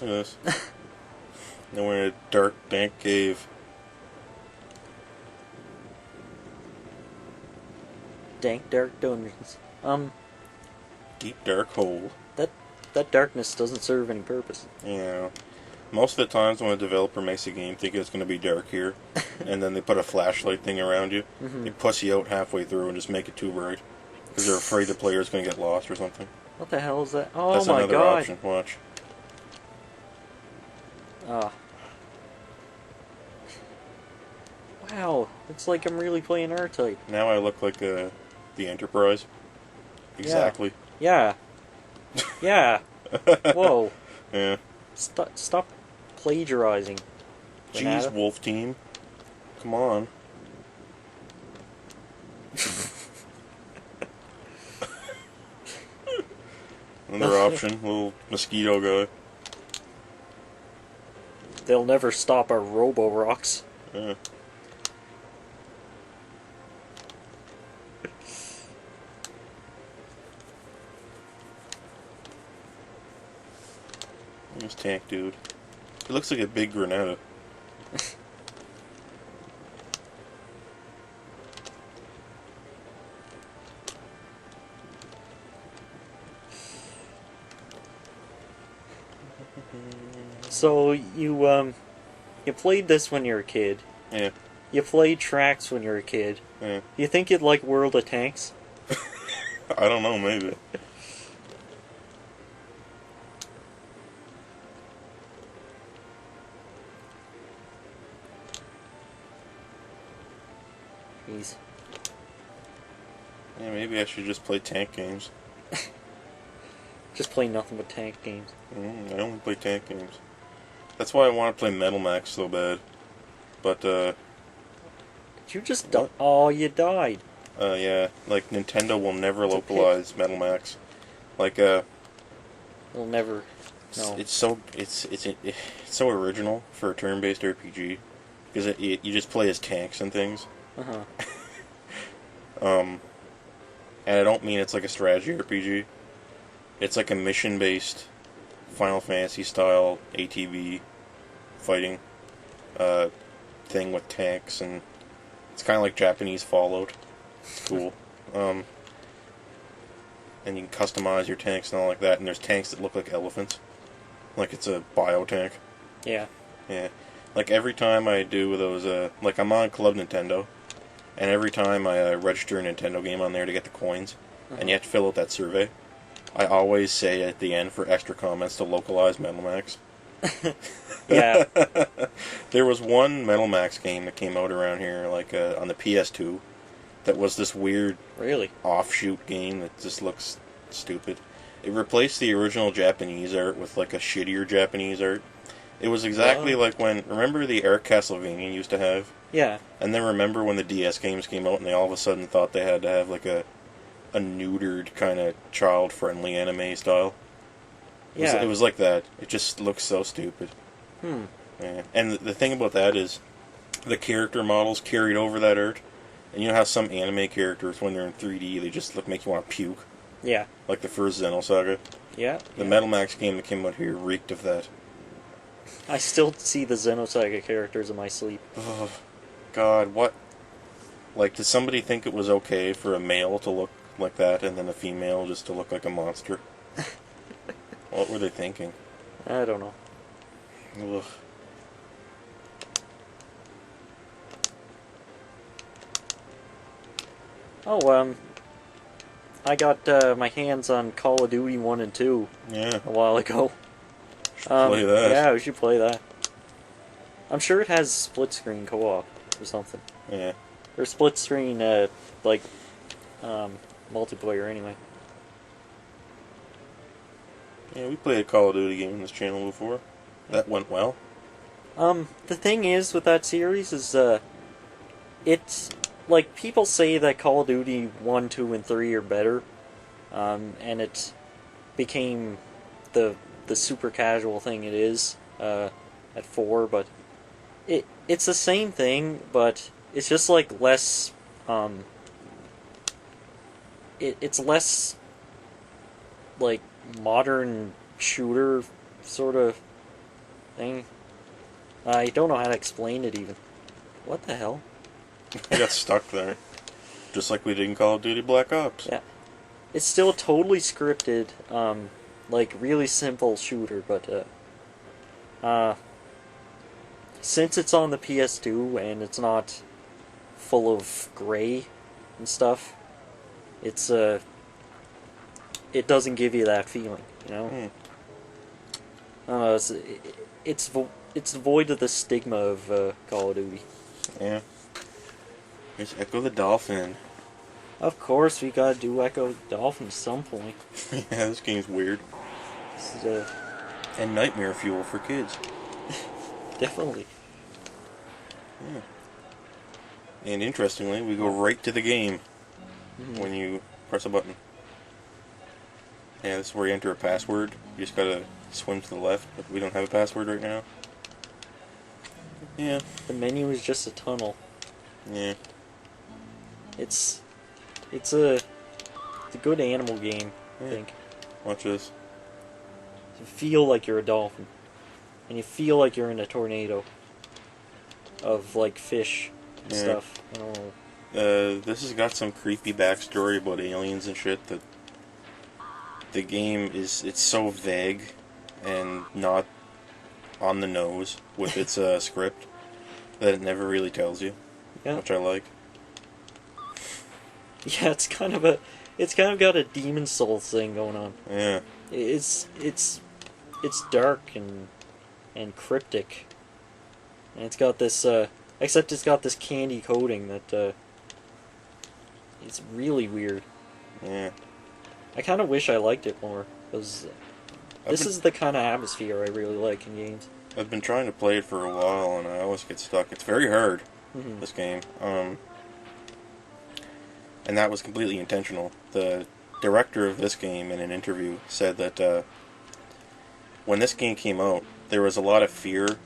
Look at this. Now we're in a dark, dank cave. Dank, dark dungeons. Deep, dark hole. That darkness doesn't serve any purpose. Yeah. Most of the times when a developer makes a game thinking it's going to be dark here, and then they put a flashlight thing around you, they pussy out halfway through and just make it too bright. Because they're afraid the player's going to get lost or something. What the hell is that? Oh That's my another god! option. Watch. Ah. Wow, it's like I'm really playing R-Type. Now I look like the Enterprise. Exactly. Yeah. Yeah. Whoa. Yeah. Stop plagiarizing. Jeez, Banana. Wolf Team. Come on. Another option, little mosquito guy. They'll never stop our Robo-Rocks. Yeah. This tank dude. He looks like a big granada. So you played this when you were a kid. Yeah. You played Tracks when you were a kid. Yeah. You think you'd like World of Tanks? I don't know, maybe. Jeez. Yeah, maybe I should just play tank games. Just play nothing but tank games. I only play tank games. That's why I want to play Metal Max so bad. But, Did you just die? Oh, you died. yeah, like, Nintendo will never It's a localize Metal Max. Like, It'll never... No. it's so so original for a turn-based RPG. Because you just play as tanks and things. Uh-huh. And I don't mean it's like a strategy RPG. It's like a mission-based Final Fantasy style ATV fighting thing with tanks, and it's kind of like Japanese Fallout. It's cool. And you can customize your tanks and all like that. And there's tanks that look like elephants, like it's a bio tank. Yeah. Yeah. Like every time I do those, like I'm on Club Nintendo, and every time I register a Nintendo game on there to get the coins, and you have to fill out that survey, I always say at the end for extra comments to localize Metal Max. Yeah. There was one Metal Max game that came out around here, like on the PS2, that was this weird Really? offshoot game that just looks stupid. It replaced the original Japanese art with like a shittier Japanese art. It was exactly like when, remember the art Castlevania used to have? Yeah. And then remember when the DS games came out and they all of a sudden thought they had to have like a neutered kind of child-friendly anime style? Yeah. It was like that. It just looks so stupid. Yeah. And the thing about that is the character models carried over that art. And you know how some anime characters, when they're in 3D, they just make you want to puke? Yeah. Like the first Xenosaga. Yeah. The Metal Max game that came out here reeked of that. I still see the Xenosaga characters in my sleep. Oh, God, what? Like, did somebody think it was okay for a male to look like that and then a female just to look like a monster? What were they thinking? I don't know. Ugh. Oh, I got my hands on Call of Duty 1 and 2 Yeah, a while ago. Play that. Yeah, we should play that. I'm sure it has split screen co-op or something. Yeah. Or split screen, like, multiplayer anyway. Yeah, we played a Call of Duty game on this channel before. That went well. The thing is with that series is, it's, like, people say that Call of Duty 1, 2, and 3 are better, and it became the super casual thing it is, at 4, but it's the same thing, but it's just, like, less, it's less, like, modern shooter sort of thing. I don't know how to explain it even. What the hell? I got stuck there. Just like we did in Call of Duty Black Ops. Yeah. It's still totally scripted, like, really simple shooter, but, since it's on the PS2 and it's not full of gray and stuff, it's, it doesn't give you that feeling, you know? I don't know, it's void of the stigma of, Call of Duty. Yeah. Here's Echo the Dolphin. Of course, we gotta do Echo Dolphin at some point. Yeah, this game's weird. This is, And nightmare fuel for kids. definitely. Yeah. And interestingly, we go right to the game when you press a button. Yeah, this is where you enter a password. You just gotta swim to the left, but we don't have a password right now. Yeah. The menu is just a tunnel. Yeah. It's a good animal game, I Yeah. think. Watch this. You feel like you're a dolphin. And you feel like you're in a tornado of, like, fish and Yeah. stuff. I don't know. This has got some creepy backstory about aliens and shit that the game it's so vague and not on the nose with its script that it never really tells you, Yeah. which I like. Yeah, it's kind of got a Demon Souls thing going on. Yeah. It's dark and cryptic. And it's got this except it's got this candy coating that it's really weird. Yeah. I kind of wish I liked it more, because this is the kind of atmosphere I really like in games. I've been trying to play it for a while and I always get stuck. It's very hard, this game. And that was completely intentional. The director of this game in an interview said that when this game came out, there was a lot of fear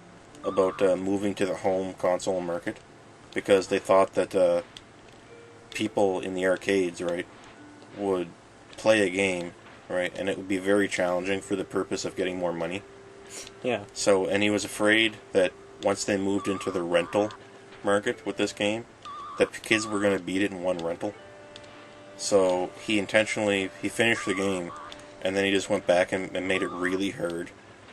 about moving to the home console market because they thought that people in the arcades, right, would play a game, right, and it would be very challenging for the purpose of getting more money. Yeah. So, and he was afraid that once they moved into the rental market with this game, that kids were going to beat it in one rental. So he finished the game, and then he just went back and made it really hard,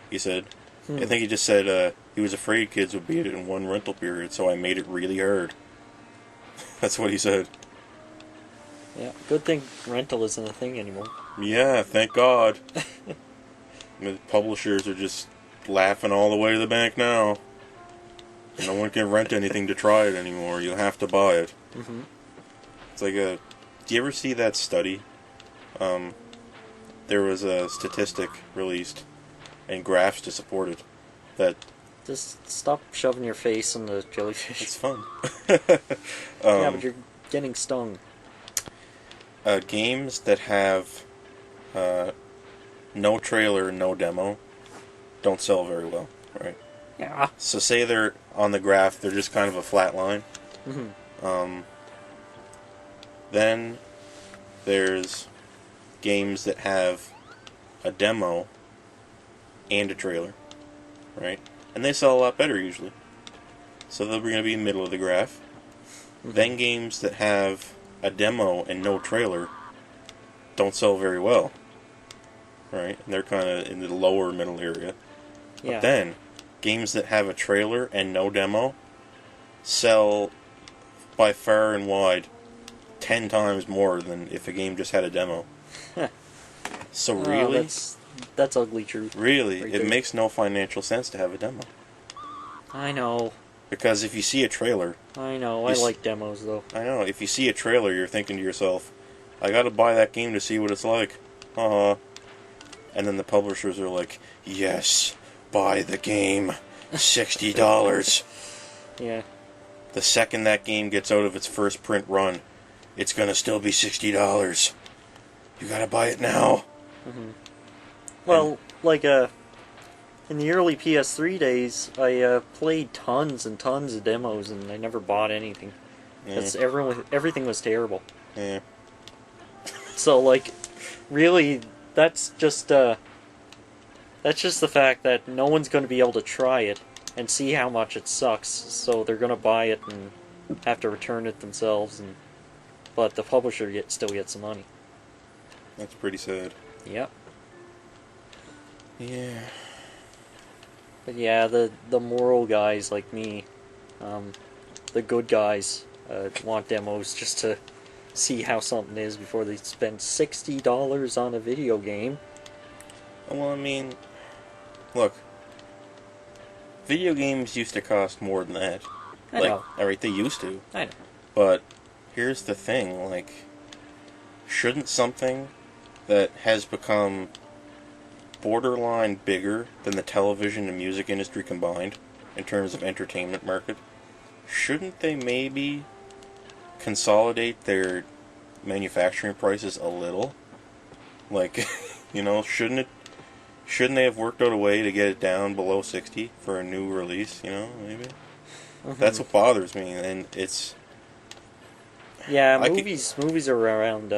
he said. I think he just said he was afraid kids would beat it in one rental period, so I made it really hard. That's what he said. Yeah, good thing rental isn't a thing anymore. Yeah, thank God. The publishers are just laughing all the way to the bank now. No one can rent anything to try it anymore. You have to buy it. Mm-hmm. It's like do you ever see that study? There was a statistic released and graphs to support it that Just stop shoving your face in the jellyfish. it's fun. Yeah, but you're getting stung. Games that have no trailer, no demo, don't sell very well, right? Yeah. So say they're on the graph, they're just kind of a flat line. Mm-hmm. Then there's games that have a demo and a trailer, right? And they sell a lot better usually. So they're going to be in the middle of the graph. Mm-hmm. Then games that have a demo and no trailer don't sell very well, right? And they're kind of in the lower middle area. Yeah. But then games that have a trailer and no demo sell by far and wide 10 times more than if a game just had a demo. So really, that's ugly truth. Really, right it there. makes no financial sense to have a demo. I know. Because if you see a trailer... I know. I like demos, though. I know. If you see a trailer, you're thinking to yourself, I gotta buy that game to see what it's like. And then the publishers are like, yes, buy the game. $60. Yeah. The second that game gets out of its first print run, it's gonna still be $60. You gotta buy it now. Mm-hmm. Well, like, in the early PS3 days, I played tons and tons of demos, and I never bought anything. Because everything was terrible. Yeah. So, like, really, that's just the fact that no one's going to be able to try it and see how much it sucks, so they're going to buy it and have to return it themselves, but the publisher still gets the money. That's pretty sad. Yep. Yeah. But yeah, the moral guys like me, the good guys, want demos just to see how something is before they spend $60 on a video game. Well, I mean, look, video games used to cost more than that. I know. Alright, they used to. I know. But here's the thing, like, shouldn't something that has become borderline bigger than the television and music industry combined in terms of entertainment market, shouldn't they maybe consolidate their manufacturing prices a little? Like, you know, shouldn't they have worked out a way to get it down below 60 for a new release, you know, maybe? Mm-hmm. That's what bothers me, and it's... Yeah, movies are around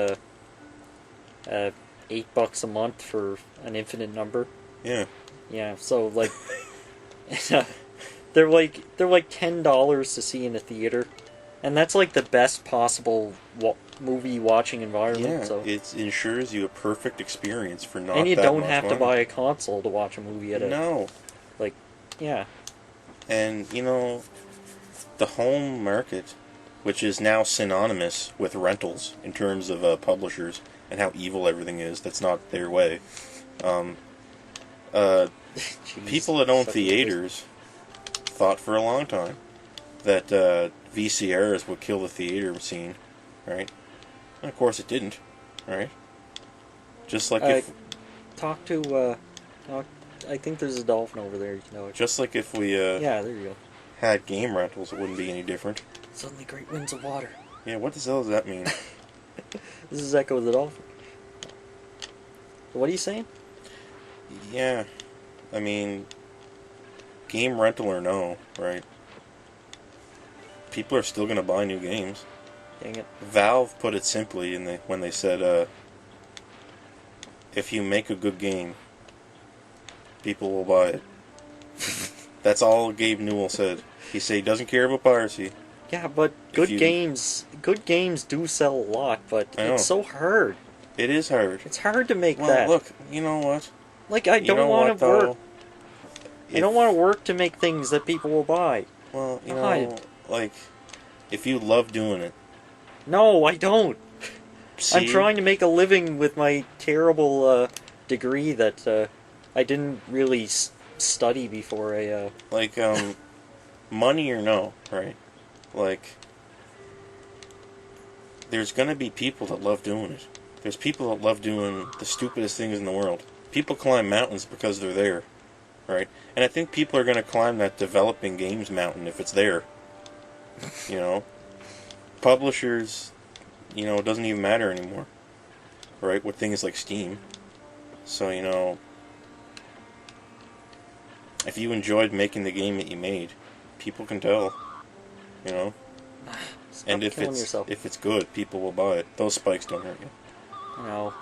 $8 a month for an infinite number. Yeah. Yeah, so like they're like $10 to see in a theater, and that's like the best possible movie watching environment. Yeah, so it ensures you a perfect experience for not. And you that don't much have money. to buy a console to watch a movie at No. Like, yeah. And you know, the home market, which is now synonymous with rentals in terms of publishers and how evil everything is, that's not their way. Jeez, people that own theaters thought for a long time that VCRs would kill the theater scene, right? And of course it didn't, right? Just like if... Talk to, I think there's a dolphin over there, you know it. Just like if we, yeah, there you go. had game rentals, it wouldn't be any different. Suddenly great winds of water. Yeah, what the hell does that mean? This is Echo the Dolphin. What are you saying? Yeah, I mean, game rental or no, right? People are still going to buy new games. Dang it. Valve put it simply when they said, if you make a good game, people will buy it. That's all Gabe Newell said. He said he doesn't care about piracy. Yeah, but good games do sell a lot, but it's so hard. It is hard. It's hard to make well, that. Look, you know what? Like, I don't want to work. I don't want to work to make things that people will buy. Well, you know, like, if you love doing it. No, I don't. See? I'm trying to make a living with my terrible degree that I didn't really study before I... Like, money or no, right? Like, there's gonna be people that love doing it. There's people that love doing the stupidest things in the world. People climb mountains because they're there, right? And I think people are gonna climb that developing games mountain if it's there. You know? Publishers, you know, it doesn't even matter anymore, right? With things like Steam. So, you know, if you enjoyed making the game that you made, people can tell, you know? Stop and if it's good, people will buy it. Those spikes don't hurt you. No.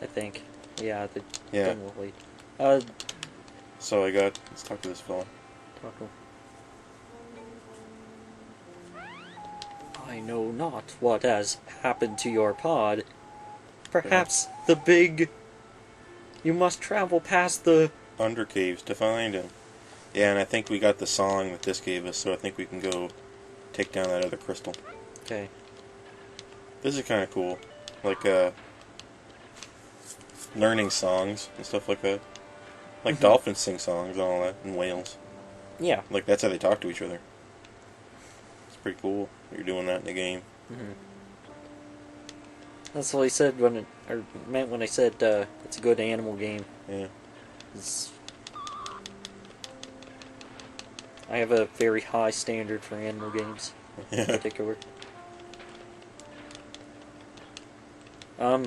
I think. Yeah, yeah. Definitely. So let's talk to this fella. Talk to him. I know not what has happened to your pod. Perhaps the big... You must travel past the... Undercaves to find him. Yeah, and I think we got the song that this gave us, so I think we can go take down that other crystal. Okay. This is kind of cool. Like, learning songs and stuff like that. Like Mhm. dolphins sing songs and all that, and whales. Yeah. Like that's how they talk to each other. It's pretty cool. You're doing that in a game. Hmm. That's what I said or meant when I said it's a good animal game. Yeah. It's, I have a very high standard for animal games in Yeah. particular. Um.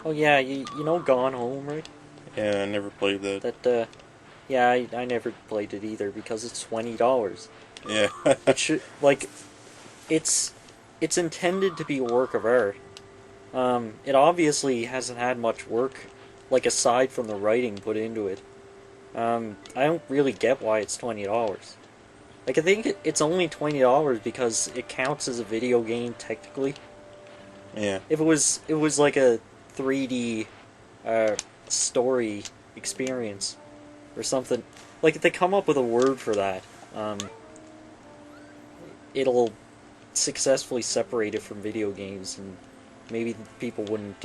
Oh yeah, you know Gone Home, right? Yeah, I never played that. Yeah, I never played it either because it's $20. Yeah. It should like it's it's intended to be a work of art. It obviously hasn't had much work, like aside from the writing put into it. I don't really get why it's $20. Like I think it's only $20 because it counts as a video game technically. Yeah. If it was like a 3D story experience or something, like if they come up with a word for that, it'll successfully separate it from video games, and maybe people wouldn't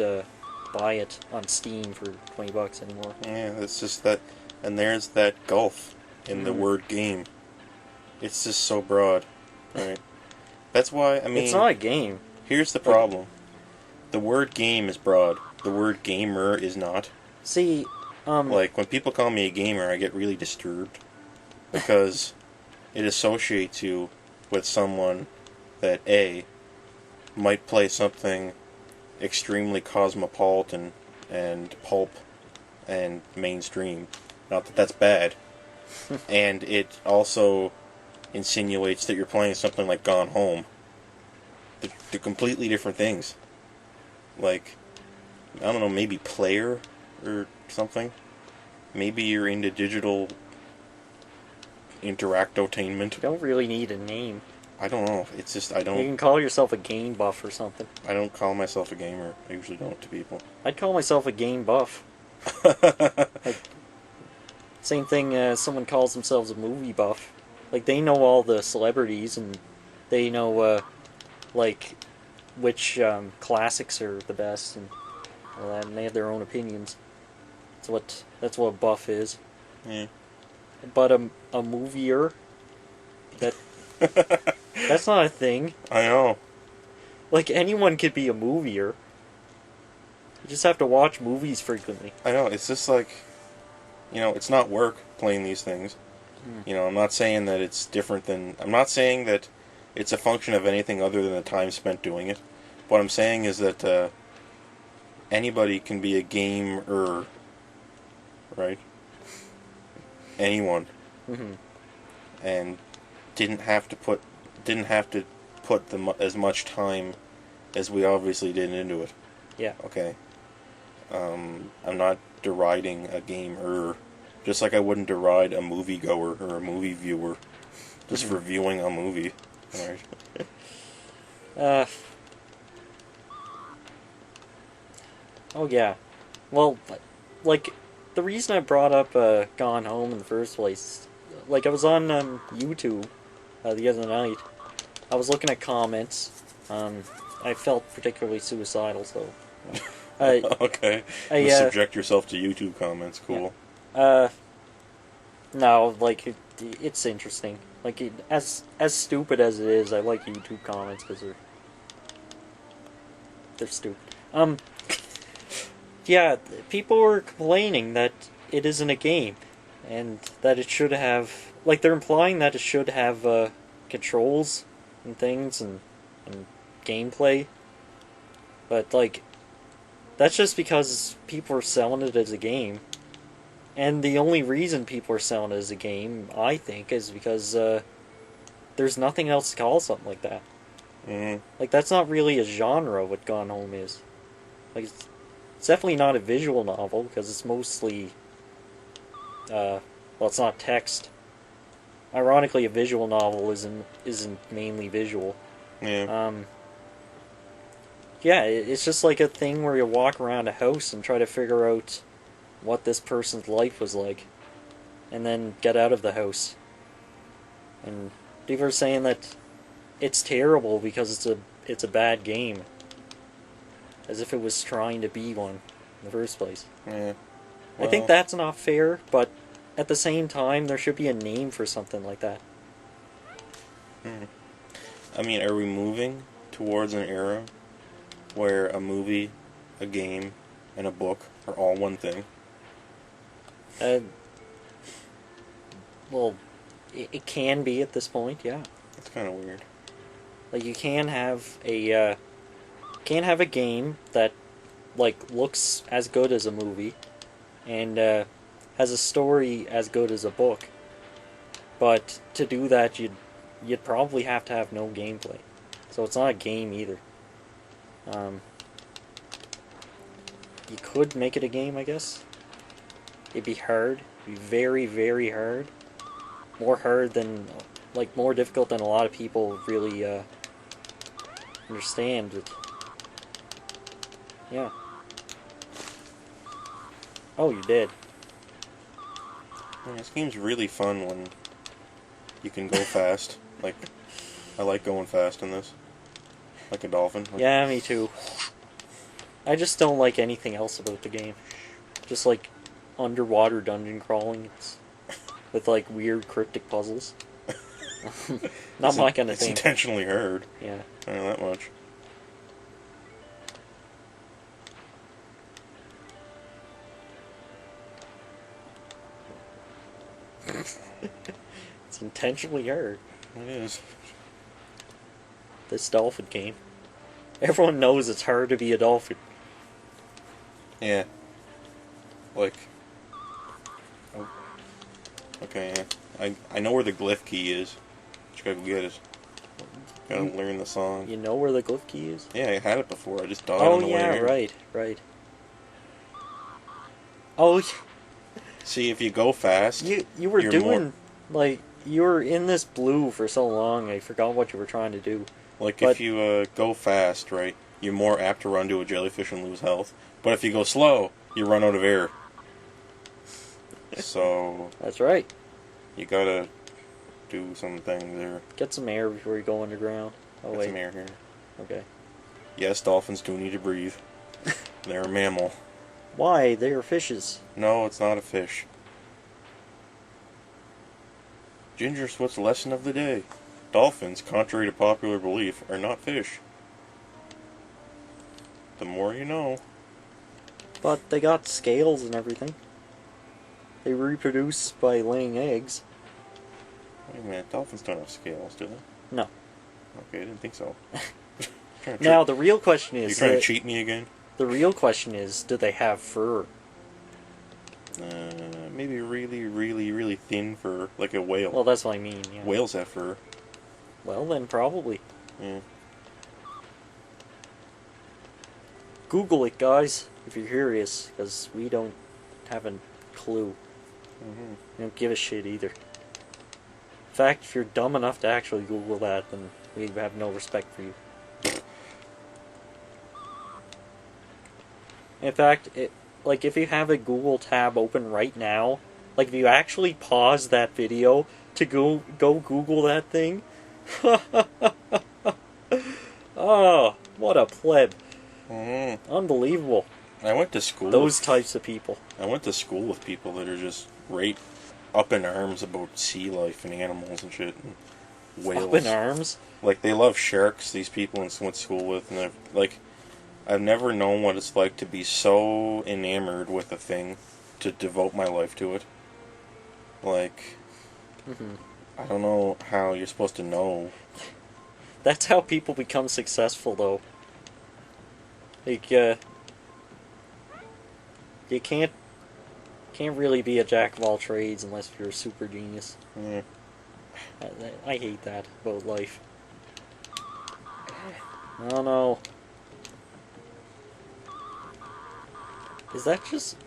buy it on Steam for $20 anymore. Yeah, it's just that, and there's that gulf in the Mm. word game. It's just so broad, right? That's why, I mean, It's not a game. here's the problem. The word game is broad. The word gamer is not. See, Like, when people call me a gamer, I get really disturbed. Because it associates you with someone that, A, might play something extremely cosmopolitan and pulp and mainstream. Not that that's bad. And it also insinuates that you're playing something like Gone Home. They're completely different things. Like, I don't know, maybe player or something. Maybe you're into digital interactotainment. you don't really need a name. I don't know. It's just I You don't. can call yourself a game buff or something. I don't call myself a gamer. I usually don't to people. I'd call myself a game buff. Same thing as someone calls themselves a movie buff. Like, they know all the celebrities, and they know, like, which classics are the best, and all that, and they have their own opinions. That's what a buff is. Yeah. But a movier, that's not a thing. I know. Like, anyone could be a movier. You just have to watch movies frequently. I know. It's just like, it's not work playing these things. I'm not saying that it's different than. I'm not saying that it's a function of anything other than the time spent doing it. What I'm saying is that anybody can be a gamer, right? Anyone, Mm-hmm. and didn't have to put as much time as we obviously did into it. Yeah. Okay. I'm not deriding a gamer, just like I wouldn't deride a moviegoer or a movie viewer, just for viewing a movie. Right. Oh yeah. Well, like, the reason I brought up Gone Home in the first place, like, I was on YouTube the other night. I was looking at comments. I felt particularly suicidal, so. Okay. I, subject yourself to YouTube comments. Cool. No, like, it's interesting. Like, as stupid as it is, I like YouTube comments because they're stupid. Yeah, people were complaining that it isn't a game, and that it should have, like, they're implying that it should have controls and things and gameplay, but, like, that's just because people are selling it as a game. And the only reason people are selling it as a game, I think, is because there's nothing else to call something like that. Mm-hmm. Like, that's not really a genre, what Gone Home is. Like, it's definitely not a visual novel, because it's mostly, well, it's not text. Ironically, a visual novel isn't mainly visual. Yeah. Yeah, it's just like a thing where you walk around a house and try to figure out what this person's life was like, and then get out of the house. And people are saying that it's terrible because it's a it's a bad game. As if it was trying to be one in the first place. Yeah. I think that's not fair, but at the same time, there should be a name for something like that. I mean, are we moving towards an era where a movie, a game, and a book are all one thing? Well, it can be at this point, yeah. That's kind of weird. Like you can have a game that like looks as good as a movie, and has a story as good as a book. But to do that, you'd probably have to have no gameplay, so it's not a game either. You could make it a game, I guess. It'd be hard. It'd be very, very hard. More hard than, like, more difficult than a lot of people really understand it. Yeah. Oh, you did. Yeah, this game's really fun when you can go fast. Like, I like going fast in this. Like a dolphin. Like, Yeah, me too. I just don't like anything else about the game. Just like underwater dungeon crawling with like weird cryptic puzzles. Not my kind of it's thing. intentionally hard. Yeah. I know that much. It's intentionally hard. It is. This dolphin game. Everyone knows it's hard to be a dolphin. Yeah. Like. Oh. Okay, yeah. I know where the glyph key is. Just gotta go get it. Gotta learn the song. You know where the glyph key is? Yeah, I had it before. I just died Oh on the way yeah, here. right. Oh, See, if you go fast, you were you're doing like you were in this blue for so long. I forgot what you were trying to do. like but- if you go fast, right, you're more apt to run to a jellyfish and lose health. But if you go slow, you run out of air. So That's right. you gotta do some things there. Get some air before you go underground. Oh Get wait. some air here. Okay. Yes, dolphins do need to breathe. They're a mammal. Why? They are fishes. No, it's not a fish. Ginger Swift's lesson of the day. Dolphins, contrary to popular belief, are not fish. The more you know. But they got scales and everything. They reproduce by laying eggs. Wait a minute, dolphins don't have scales, do they? No. Okay, I didn't think so. Trying to Now the real question you is. trying to cheat me again? The real question is, do they have fur? Maybe really, really, really thin fur, like a whale. Well, that's what I mean. Yeah. Whales have fur. Well, then probably. Yeah. Google it, guys, if you're curious, because we don't have a clue. Mm-hmm. We don't give a shit either. In fact, if you're dumb enough to actually Google that, then we have no respect for you. In fact, like if you have a Google tab open right now, like if you actually pause that video to go Google that thing, oh, what a pleb! Mm-hmm. Unbelievable. I went to school. Those types of people. I went to school with people that are just right up in arms about sea life and animals and shit. And whales. Up in arms. Like, they love sharks, these people I went to school with, and they're, like, I've never known what it's like to be so enamored with a thing to devote my life to it. Like, I don't know how you're supposed to know. That's how people become successful, though. Like, you can't really be a jack of all trades unless you're a super genius. Yeah. I hate that about life. I don't know. Is that just...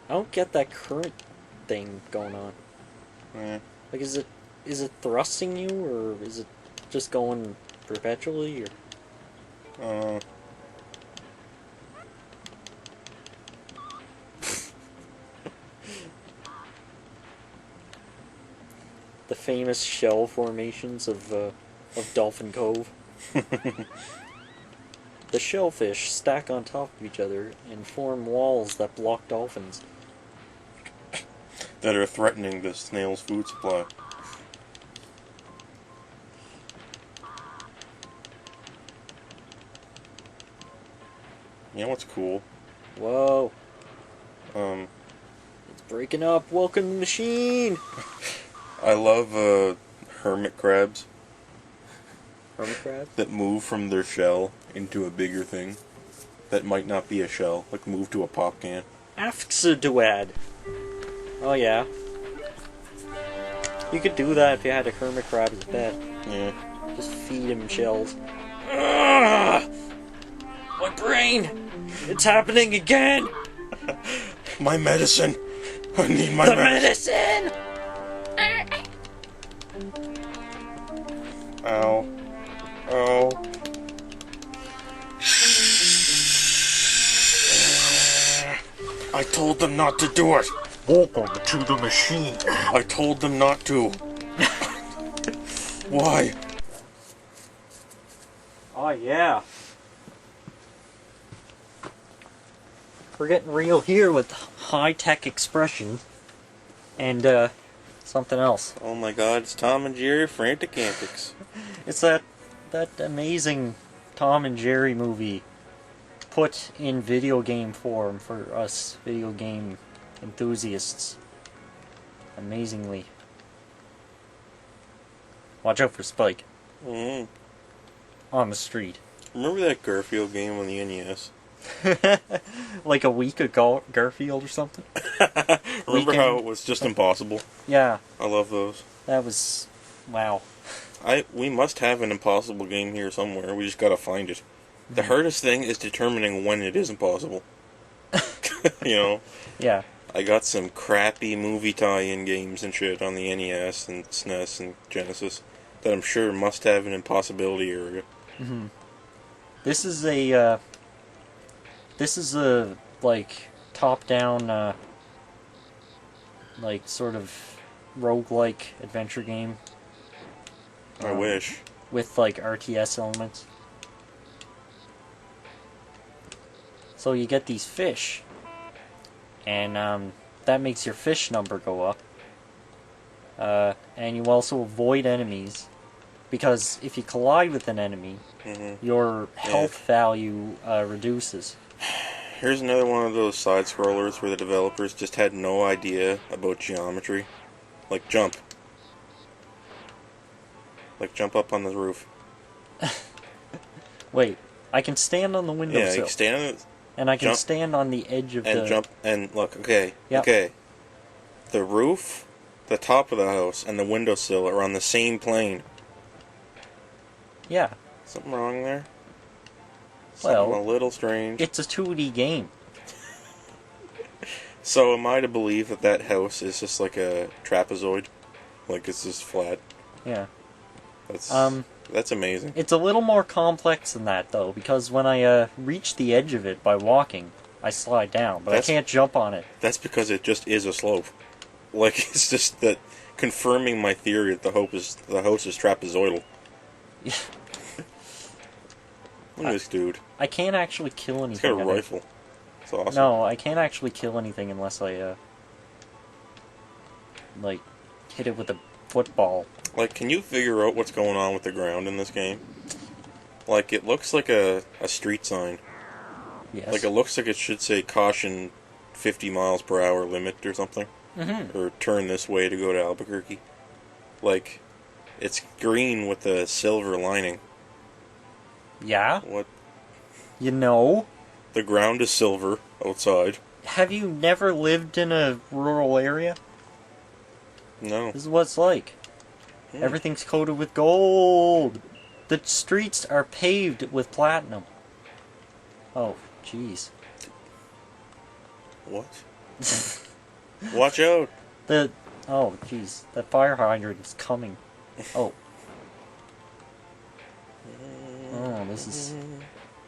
I don't get that current thing going on. Yeah. Like, is it thrusting you, or is it just going perpetually, or... The famous shell formations of Dolphin Cove. The shellfish stack on top of each other and form walls that block dolphins. That are threatening the snail's food supply. You know what's cool? Whoa. It's breaking up. Welcome to the machine. I love hermit crabs Hermit crabs? that move from their shell into a bigger thing that might not be a shell, like move to a pop can. Afxaduad. Oh yeah. You could do that if you had a hermit crab as a pet. Yeah. Just feed him shells. Ugh! My brain! It's happening again! My medicine! I need my The medicine! Ow. Ow. I told them not to do it! Welcome to the machine. I told them not to. Why? Oh yeah. We're getting real here with high-tech expression and something else. Oh my god, it's Tom and Jerry Frantic Antics. It's that amazing Tom and Jerry movie put in video game form for us video game enthusiasts. Amazingly. Watch out for Spike Mm. on the street. Remember that Garfield game on the NES? Like a week ago, Garfield or something? Remember Weekend. how it was just impossible? Yeah, I love those. that was... wow. We must have an impossible game here somewhere. We just gotta find it. The hardest thing is determining when it is impossible. You know? Yeah. I got some crappy movie tie-in games and shit on the NES and SNES and Genesis that I'm sure must have an impossibility area. Mm-hmm. This is a like top-down like sort of roguelike adventure game. I wish. With like RTS elements. So you get these fish, and that makes your fish number go up. And you also avoid enemies, because if you collide with an enemy, your health value reduces. Here's another one of those side scrollers where the developers just had no idea about geometry. Like jump. Like jump up on the roof. Wait, I can stand on the windowsill. Yeah, you can stand on the... And I can jump, stand on the edge of and the... jump, and look, okay, Yep. okay. The roof, the top of the house, and the windowsill are on the same plane. Yeah. Something wrong there? Something Well, a little strange. it's a 2D game. So am I to believe that that house is just like a trapezoid? Like it's just flat? Yeah. That's amazing. It's a little more complex than that, though, because when I reach the edge of it by walking, I slide down, but I can't jump on it. That's because it just is a slope. Like, it's just that confirming my theory that the house is trapezoidal. Look at this dude. I can't actually kill anything. He's got a I think. rifle. It's awesome. No, I can't actually kill anything unless I, like, hit it with a football. Like, can you figure out what's going on with the ground in this game? Like, it looks like a street sign. Yes. Like, it looks like it should say caution 50 miles per hour limit or something. Mm-hmm. Or turn this way to go to Albuquerque. Like, it's green with a silver lining. Yeah? What? You know? The ground is silver outside. Have you never lived in a rural area? No. This is what it's like. Everything's coated with gold. The streets are paved with platinum. Oh, jeez. What? Watch out! Oh, jeez. That fire hydrant is coming. Oh. Oh, this is...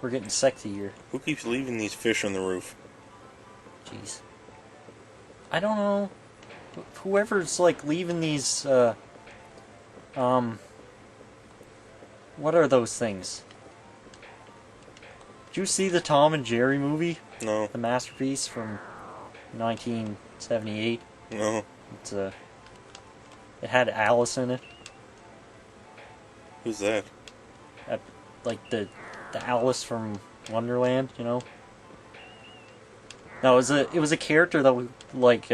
We're getting sexy here. Who keeps leaving these fish on the roof? Jeez. I don't know. Whoever's, like, leaving these, What are those things? Did you see the Tom and Jerry movie? No. The masterpiece from 1978? No. It's it had Alice in it. Who's that? Like the Alice from Wonderland, you know? No, it was a character that like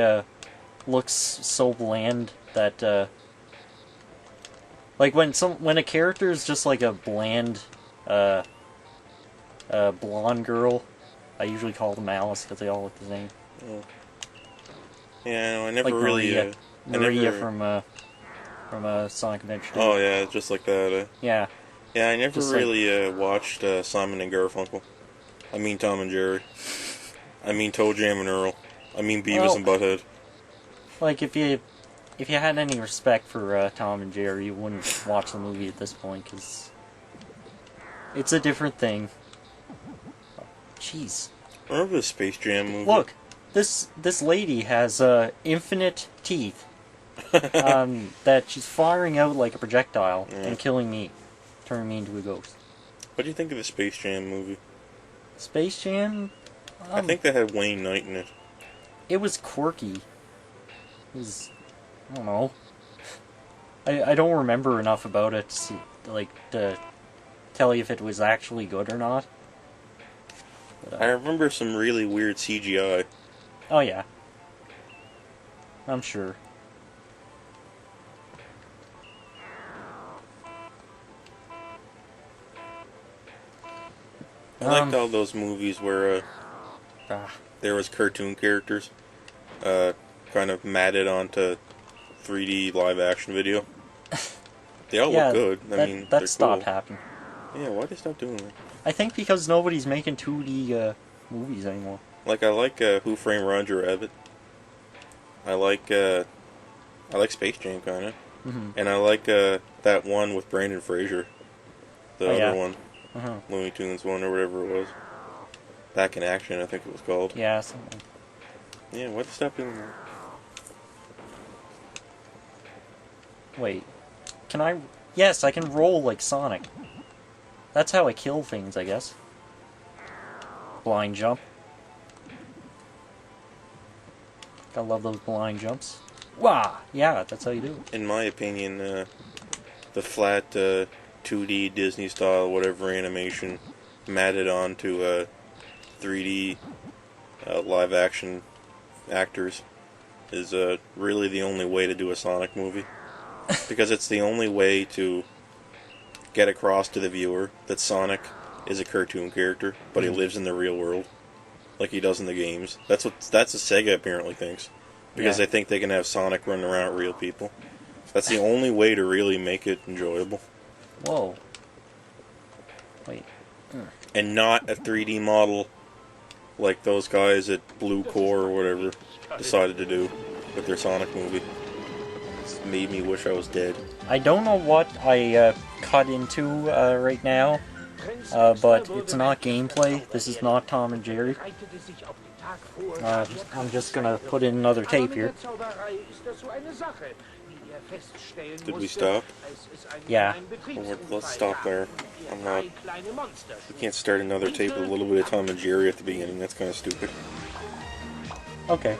looks so bland that like when a character is just like a bland blonde girl, I usually call them Alice because they all look the same. Oh. Yeah, no, I never Like really. Maria from Sonic Adventure 2. Oh yeah, just like that. Yeah. Yeah, I never Just really watched Simon and Garfunkel. I mean Tom and Jerry. I mean Toe Jam and Earl. I mean Beavis and Butthead. Like if you had any respect for Tom and Jerry, you wouldn't watch the movie at this point because it's a different thing. Jeez. Remember the Space Jam movie? Look, this lady has infinite teeth that she's firing out like a projectile and killing me, turning me into a ghost. What do you think of the Space Jam movie? Space Jam? I think that had Wayne Knight in it. It was quirky. It was, I don't know. I don't remember enough about it to tell you if it was actually good or not. But, I remember some really weird CGI. Oh yeah. I'm sure. I liked all those movies where there was cartoon characters kind of matted onto 3D live action video. They all look good. I mean, that they're stopped cool. happening. Yeah, why'd they stop doing that? I think because nobody's making 2D movies anymore. Like I like Who Framed Roger Rabbit. I like Space Jam kind of, and I like that one with Brandon Fraser, the other one, Looney Tunes one or whatever it was. Back in Action, I think it was called. Yeah, something. Yeah, why'd they stop doing that? Wait, can I? Yes, I can roll like Sonic. That's how I kill things, I guess. Blind jump. I love those blind jumps. Wah! Yeah, that's how you do it. In my opinion, the flat 2D Disney style whatever animation matted onto 3D live action actors is really the only way to do a Sonic movie. Because it's the only way to get across to the viewer that Sonic is a cartoon character, but he lives in the real world, like he does in the games. That's what Sega apparently thinks, because they think they can have Sonic running around with real people. That's the only way to really make it enjoyable. Whoa. Wait. And not a 3D model like those guys at Blue Core or whatever decided to do with their Sonic movie. It's made me wish I was dead. I don't know what I cut into right now, but it's not gameplay. This is not Tom and Jerry. I'm just gonna put in another tape here. Did we stop? Yeah. Well, let's stop there. I'm not. We can't start another tape with a little bit of Tom and Jerry at the beginning. That's kind of stupid. Okay.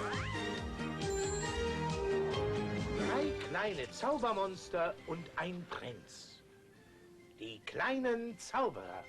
Drei kleine Zaubermonster und ein Prinz. Die kleinen Zauberer.